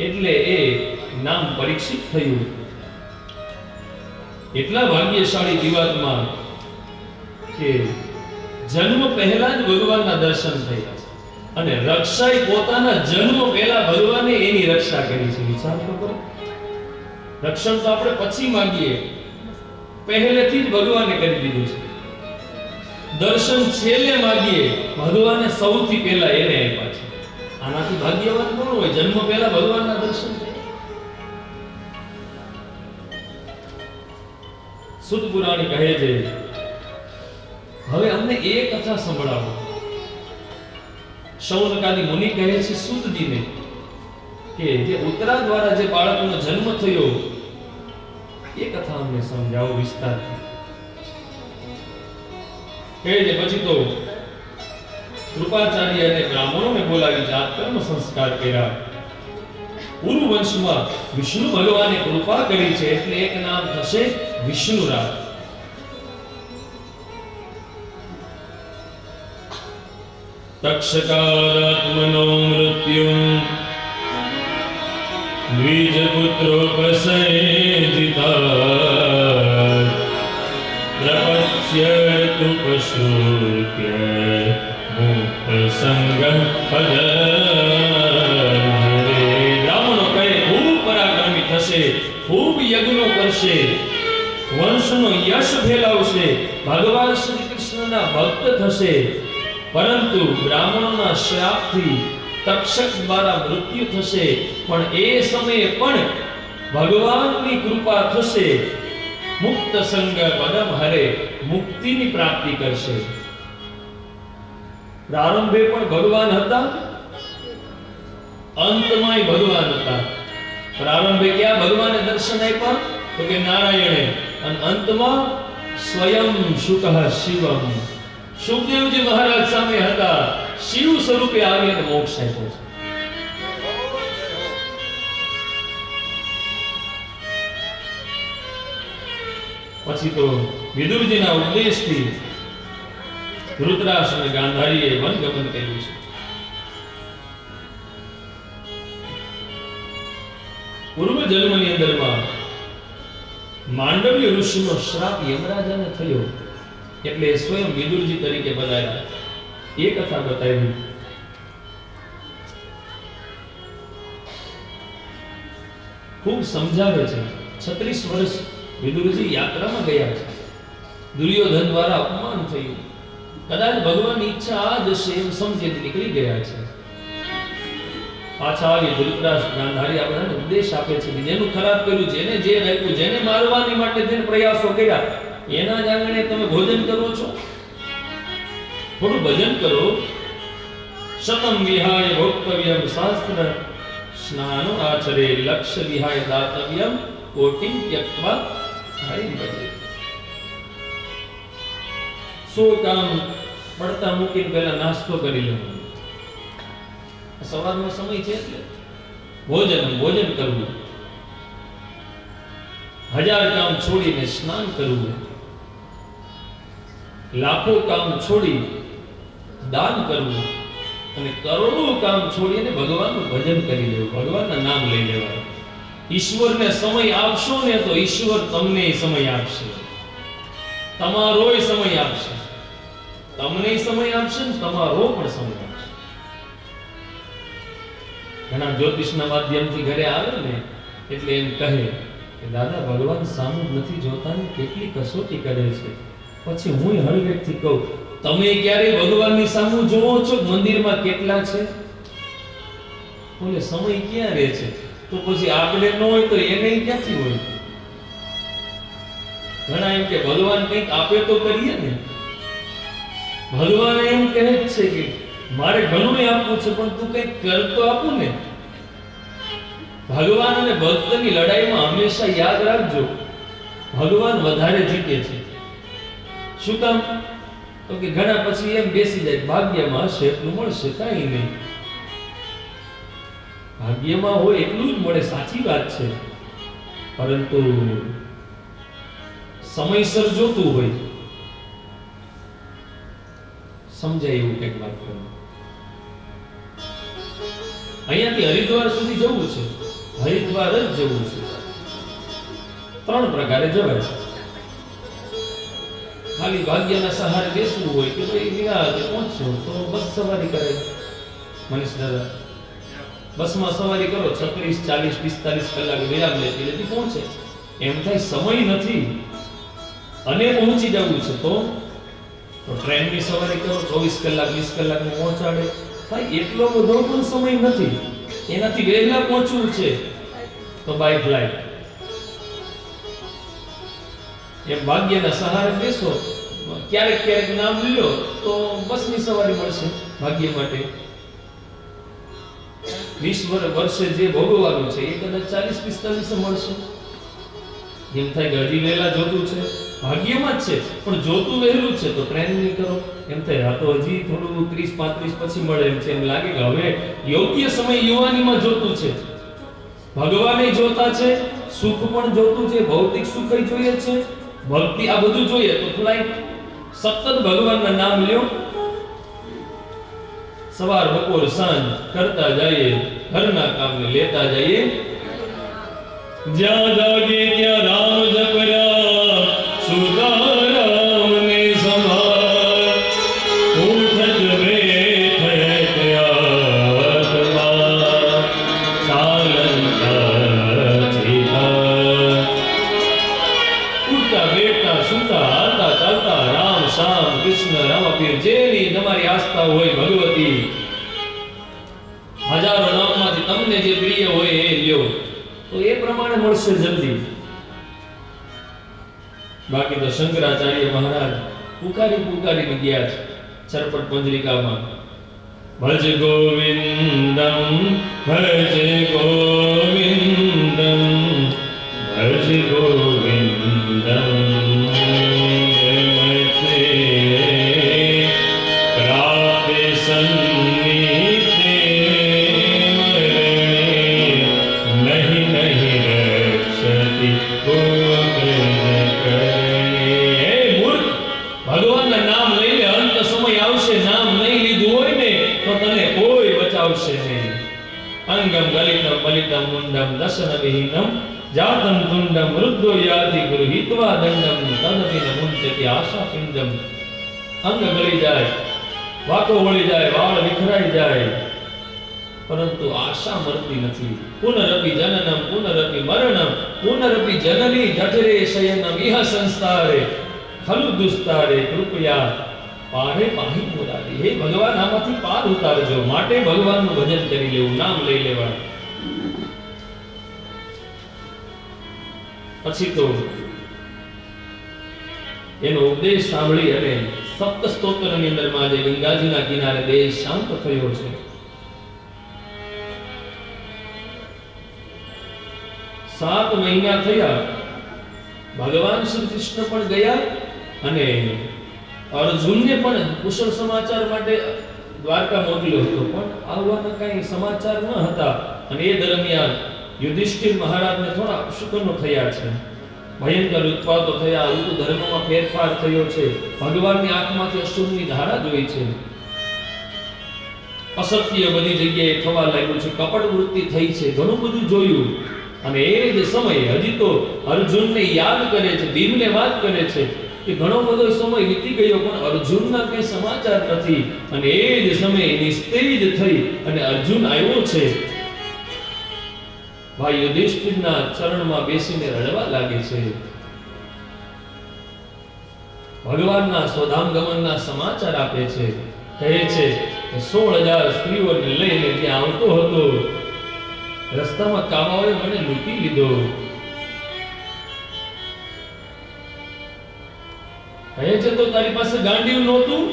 એટલે એ નામ પરીક્ષિત થયું. એટલા ભાગ્યશાળી જીવાત્મા કે જન્મ પહેલા જ ભગવાનના દર્શન થયા છે અને રક્ષાએ પોતાના જન્મ પહેલા ભગવાને એની રક્ષા કરી છે. વિચાર કરો. રક્ષણ તો આપણે પછી માંગીએ, પહેલેથી જ ભગવાને કરી દીધું છે. દર્શન છેલ્લે માંગીએ, ભગવાને સૌથી પહેલા એને આપ્યા છે. આનાથી ભાગ્યવાન કોણ હોય? જન્મ પહેલા ભગવાનના દર્શન થાય. સુત પુરાણી કહે છે હવે અમને એ કથા સંભળાવો. શૌનકાદી મુનિ કહે છે સુતજીને કે જે ઉત્તરા દ્વારા જે બાળકનો જન્મ થયો એ કથા અમને સમજાવો વિસ્તારથી. કહે છે પછી તો કૃપાચાર્ય અને બ્રાહ્મણોને બોલાવી જાતકર્મ સંસ્કાર કર્યા. પૂર્વ વંશમાં વિષ્ણુ ભગવાને કૃપા કરી છે એટલે એક નામ થશે વિષ્ણુરાજ. તક્ષકારાત્મનો મૃત્યુમ દ્વિજપુત્રોપસેજિતા પ્રપત્સ્યતુ પશુત્ય મુક્ત સંગ બ્રાહ્મણો કહે ખૂબ પરાક્રમી થશે, ખૂબ યજ્ઞો કરશે, વંશનો યશ ફેલાવશે, ભગવાન શ્રી કૃષ્ણના ભક્ત થશે. પરંતુ બ્રાહ્મણોના શ્રાપથી તક્ષક દ્વારા મૃત્યુ થશે. પણ એ સમયે પણ ભગવાનની કૃપા થશે. મુક્ત સંગ પદમ હરે, મુક્તિની પ્રાપ્તિ કરશે. પ્રારંભે પણ ભગવાન હતા, અંતમાંય ભગવાન હતા. પ્રારંભે ક્યાં ભગવાને દર્શન આપ્યા? તો કે નારાયણે, અને અંતમાં સ્વયં શુકઃ શિવમ. સુખદેવજી મહારાજ સામે હતા, શિવ સ્વરૂપે આવી અને મોક્ષ આપ્યો છે. પછી તો વિદુરજીના ઉપદેશથી ધૃતરાષ્ટ્ર અને ગાંધારીએ વનગમન કર્યું છે. પૂર્વ જન્મની અંદરમાં માંડવ્ય ઋષિનો શ્રાપ યમરાજાને થયો એટલે સ્વયં વિદુરજી તરીકે બધાયા. એ કથા બતાવી. ખૂબ સમજાવે છે. 36 વર્ષ વિદુરજી યાત્રામાં ગયા છે. દુર્યોધન દ્વારા અપમાન થયું. કદાચ ભગવાનની ઈચ્છા આ જ હશે એમ સમજી નીકળી ગયા છે. પાછા આવી ધૃતરાષ્ટ્ર ગાંધારી આ બધાને ઉપદેશ આપે છે કે જેનું ખરાબ કર્યું, જેને જે રાખ્યું, જેને મારવાની માટે જેને પ્રયાસો કર્યા, એના જ આંગણે તમે ભોજન કરો છો. થોડું ભજન કરો. શતમ વિહાય ભોક્તવ્યમ શાસ્ત્ર સ્નાનો આચરે લક્ષ્ય વિહાય દાતવ્યમ કોટિમ ત્યક્ત્વા હરિમ ભજે. 100 કામ પડતા મૂકીને પહેલા નાસ્તો કરી લેવાનો. સવારનો સમય છે એટલે ભોજન કરવું. 1000 કામ છોડીને સ્નાન કરવું. લાખો કામ છોડી દાન કરવું અને કરોડો કામ છોડીને ભગવાનનું ભજન કરી લેવું, ભગવાનના નામ લઈ લેવા. ઈશ્વરને સમય આપશો ને તો ઈશ્વર તમને સમય આપશે, તમારોય સમય આપશે. તમને સમય આપશે ને તમારો પણ સમય આપશે. ઘણા જ્યોતિષના માધ્યમથી ઘરે આવે ને એટલે એમ કહે કે દાદા ભગવાન સામું નથી જોતા ને કેટલી કસોટી કરે છે. પછી હું હળવેકથી કહું, તમે ક્યારે ભગવાનની સામું જોવો છો? મંદિરમાં કેટલા છે? બોલે સમય ક્યાં રહે છે? તો પછી આપણે ન હોય તો એને ક્યાંથી હોય? ઘણા એમ કે ભગવાન કંઈક આપે તો કરીએ ને. ભગવાન એમ કહે છે કે મારે ઘણું આપવું છે પણ તું કંઈક કર તો આપું ને. ભગવાન અને ભક્તની લડાઈમાં હંમેશા યાદ રાખજો, ભગવાન વધારે જીતે છે. શું કામ? તો કે ઘણા પછી એમ બેસી જાય, ભાગ્યમાં હશે એટલું મળશે, કાંઈ નહીં. ભાગ્યમાં હોય એટલું જ મળે, સાચી વાત છે. પરંતુ સમયસર જોતું હોય, સમજાય એવું કંઈક વાત કરો. અહીંયાથી હરિદ્વાર સુધી જવું છે, હરિદ્વાર જ જવું છે. 3 પ્રકારે જવાય. ખાલી ભાગ્યના સહારે બેસવું હોય કે ભાઈ નિરાતે પહોંચો તો બસ સવારી કરે. મનીષ દાદા બસમાં સવારી કરો, 36, 40, 45 કલાક વિરામ લેતી પહોંચે. એમ થાય સમય નથી અને પહોંચી જવું છે તો ટ્રેનની સવારી કરો, 24 કલાક 20 કલાકમાં પહોંચાડે. થાય એટલો બધો પણ સમય નથી, એનાથી વહેલા પહોંચવું છે તો બાય ફ્લાઇટ. એમ ભાગ્યના સહારે બેસો, ક્યારેક ક્યારેક નામ લ્યો તો બસની સવારી મળશે ભાગ્ય માટે. 20 વર્ષે જે ભોગવવાનું છે એ કદાચ 40-45 મળશે. એમ થાય કે હજી વહેલા જોતું છે, ભાગ્યમાં જ છે પણ જોતું વહેલું છે તો ટ્રેન નહીં કરો. એમ થાય આ તો હજી થોડું 30-35 પછી મળે એમ છે. એમ લાગે કે હવે યોગ્ય સમય યુવાનીમાં જોતું છે. ભગવાને જોતા છે, સુખ પણ જોતું છે, ભૌતિક સુખ જોઈએ છે, ભક્તિ આ બધું જોઈએ તો ફ્લાઇટ. સતત ભગવાનના નામ લ્યો, સવાર બપોર સાંજ કરતા જઈએ, ઘરના કામને લેતા જઈએ. જ્યાં જાગે ત્યાં રામ જપરા, સુતા રામને સંભાળ. ઉઠત બેઠત આત્મા, ચાલતા ચિતા. ઉઠતા બેઠતા સુતા હાલતા ચાલતા રામ શ્યામ કૃષ્ણ રામાપીર જેની તમારી આસ્થા હોય ભગવતી, હજારો નામમાંથી તમને જે પ્રિય હોય એ લ્યો તો એ પ્રમાણે મળશે જલ્દી. બાકી તો શંકરાચાર્ય મહારાજ પુકારીને ગયા છે ચરપટ પંજરિકામાં. ભજ ગોવિંદમ ભજ ગોવિંદમ ભજ ગોવિંદમ. પ્રાપ્તે સન્નિધિ મરણે નહીં રક્ષતિ ભગવાનના નામ લઈ લે, અંત સમય આવશે નામ નહીં લીધું હોય ને તો તને કોઈ બચાવશે નહીં. અંગમ ગલિતમ બલિતમ મુંડમ દશન વિહીનમ જાતમ તુંડમ વૃદ્ધો યાતિ ગૃહીત્વા દંડમ તદપિ ન મુંચતિ આશા પિંડમ. અંગ ગળી જાય, વાકો વળી જાય, વાળ વિખરાઈ જાય, પરંતુ આશા મરતી નથી. પુનરપી જનનમ પુનરપી મરણમ પુનરપી જનની જઠરે શયનમ ઇહ સંસ્થારે. ખલુ દુસ્તારે કૃપયા પારે પાહી મુરારી. હે ભગવાન, આમાંથી પાર ઉતારજો. માટે ભગવાનનું ભજન કરી લેવું, નામ લઈ લેવાનું. પછી તો એનો ઉપદેશ સાંભળી અને સપ્ત સ્તોત્રની અંદરમાં જે ગંગાજીના કિનારે દેશ શાંત થયો છે. 7 મહિના થયા. ભગવાન શ્રી કૃષ્ણ પણ ગયા અને અર્જુનને પણ કુશળ સમાચાર માટે દ્વારકા મોકલ્યો હતો, પણ આવવાના કઈ સમાચાર ન હતા. અને એ દરમિયાન યુધિષ્ઠિર મહારાજને થોડા અપશુકનો થયા છે, ભયંકર ઉત્પાતો થયા, ઋતુ ધર્મમાં ફેરફાર થયો છે, ભગવાનની આંખમાંથી અશ્રુની ધારા જોઈ છે, અસત્ય બધી જગ્યાએ થવા લાગ્યું છે, કપટ વૃત્તિ થઈ છે, ઘણું બધું જોયું. અને એ જ સમયે હજી તો અર્જુનને યાદ કરે છે, ભીમને વાત કરે છે કે ઘણો બધો સમય વીતી ગયો પણ અર્જુનના કઈ સમાચાર નથી. અને એ જ સમયે નિસ્તેજ થઈ અને અર્જુન આવ્યો છે. ભાઈ યુધિષ્ઠિરના ચરણમાં બેસીને રડવા લાગે છે. ભગવાનના સ્વધામ ગમનના સમાચાર આપે છે. કહે છે કે 16,000 સ્ત્રીઓને લઈને ત્યાં આવતો હતો. રસ્તામાં કામાઓએ મને લૂંટી લીધો. કહે છે તો તારી પાસે ગાંડિયું નહોતું?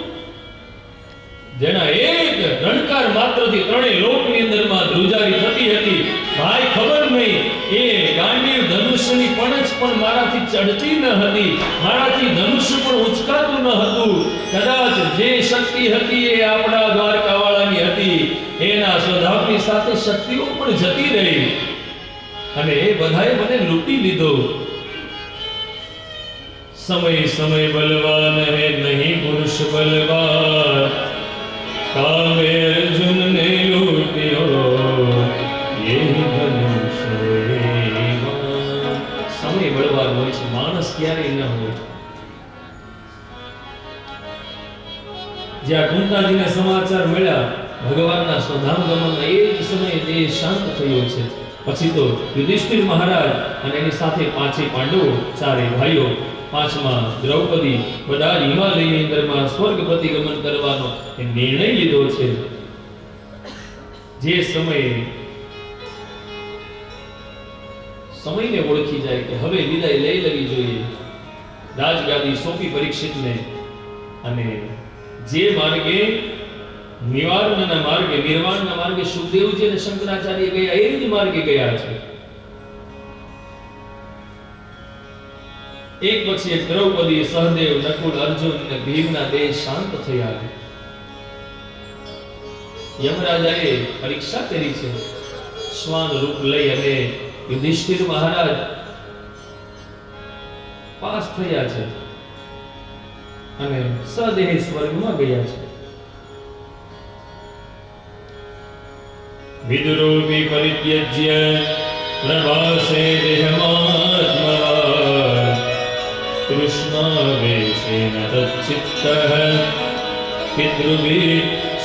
જેના એક રણકાર માત્રથી ત્રણેય લોકની અંદરમાં ધ્રુજારી થતી હતી. ભાઈ ખબર નહીં, એ ગાંડિયું ધનુષ્યની પણછ પણ મારાથી ચડતી ન હતી, મારાથી ધનુષ્ય પણ ઉચકાતું ન હતું. કદાચ જે શક્તિ હતી એ આપણા દ્વારકાવાળાની હતી, એના સ્વધામની સાથે શક્તિઓ પણ જતી રહી અને એ બધાએ મને લૂંટી લીધો. સમય સમય બલવાન હે નહીં પુરુષ બલવાન, કામે અર્જુન ને લૂટ્યો યહી ધનુષ વેવાન. સમય બળવાન હોય છે, માણસ ક્યારેય ન હોય. જ્યાં કુંતાજીને સમાચાર મળ્યા ભગવાનના સ્વધામ ગમનના, એ જ સમયે દેહ શાંત થયો છે. પછી તો યુધિષ્ઠિર મહારાજ અને એની સાથે 5 પાંડવો, 4 ભાઈઓ, 5મા દ્રૌપદી, બધા હિમાલયની અંદરમાં સ્વર્ગ પ્રતિગમન કરવાનો એ નિર્ણય લીધો છે. જે સમયને ઓળખી જાય કે હવે વિદાય લઈ લેવી જોઈએ, રાજગાદી સોંપી પરીક્ષિતને. અને જે માર્ગે નિવારણના માર્ગે, નિર્વાણના માર્ગે સુખદેવજી અને શંકરાચાર્ય ગયા, એ જ માર્ગે ગયા છે. એક પછી એક દ્રૌપદી, સહદેવ, નકુલ, અર્જુન અને ભીમના દેહ શાંત થયા. યમરાજાએ પરીક્ષા કરી છે. શ્વાન રૂપ લઈ અને યુધિષ્ઠિર મહારાજ પાસ થયા છે અને સદેહ સ્વર્ગમાં ગયા છે. વિદુરોપી પરિત્યજ્ય પ્રભાસે દેહમાત્મવાન, કૃષ્ણાવેશેન તચ્ચિત્તઃ પિતૃભિ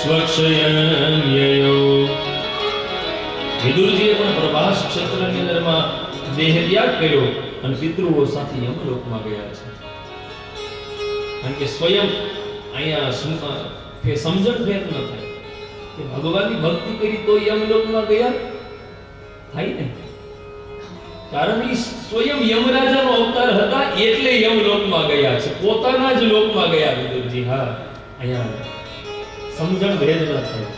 સ્વક્ષયં યયો. વિદુરજીએ પણ પ્રભાસ ક્ષેત્રની અંદરમાં દેહ ત્યાગ કર્યો અને પિતૃઓ સાથે યમલોકમાં ગયા છે. કારણ કે સ્વયં અહીંયા સમજણ ફેર ન થાય કે ભગવાનની ભક્તિ કરી તો યમલોકમાં ગયા થાય ને. કારણ કે સ્વયં યમરાજાનો અવતાર હતા એટલે યમલોકમાં ગયા છે, પોતાના જ લોકમાં ગયા વિદુરજી. હા, અહીંયા સમજણ ભેદ ન થાય.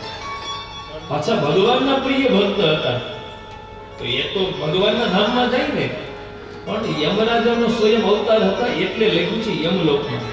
પાછા ભગવાનના પ્રિય ભક્ત હતા તો એ તો ભગવાનના ધામમાં જાય ને, પણ યમરાજાનો સ્વયં અવતાર હતા એટલે લખ્યું છે યમલોકમાં.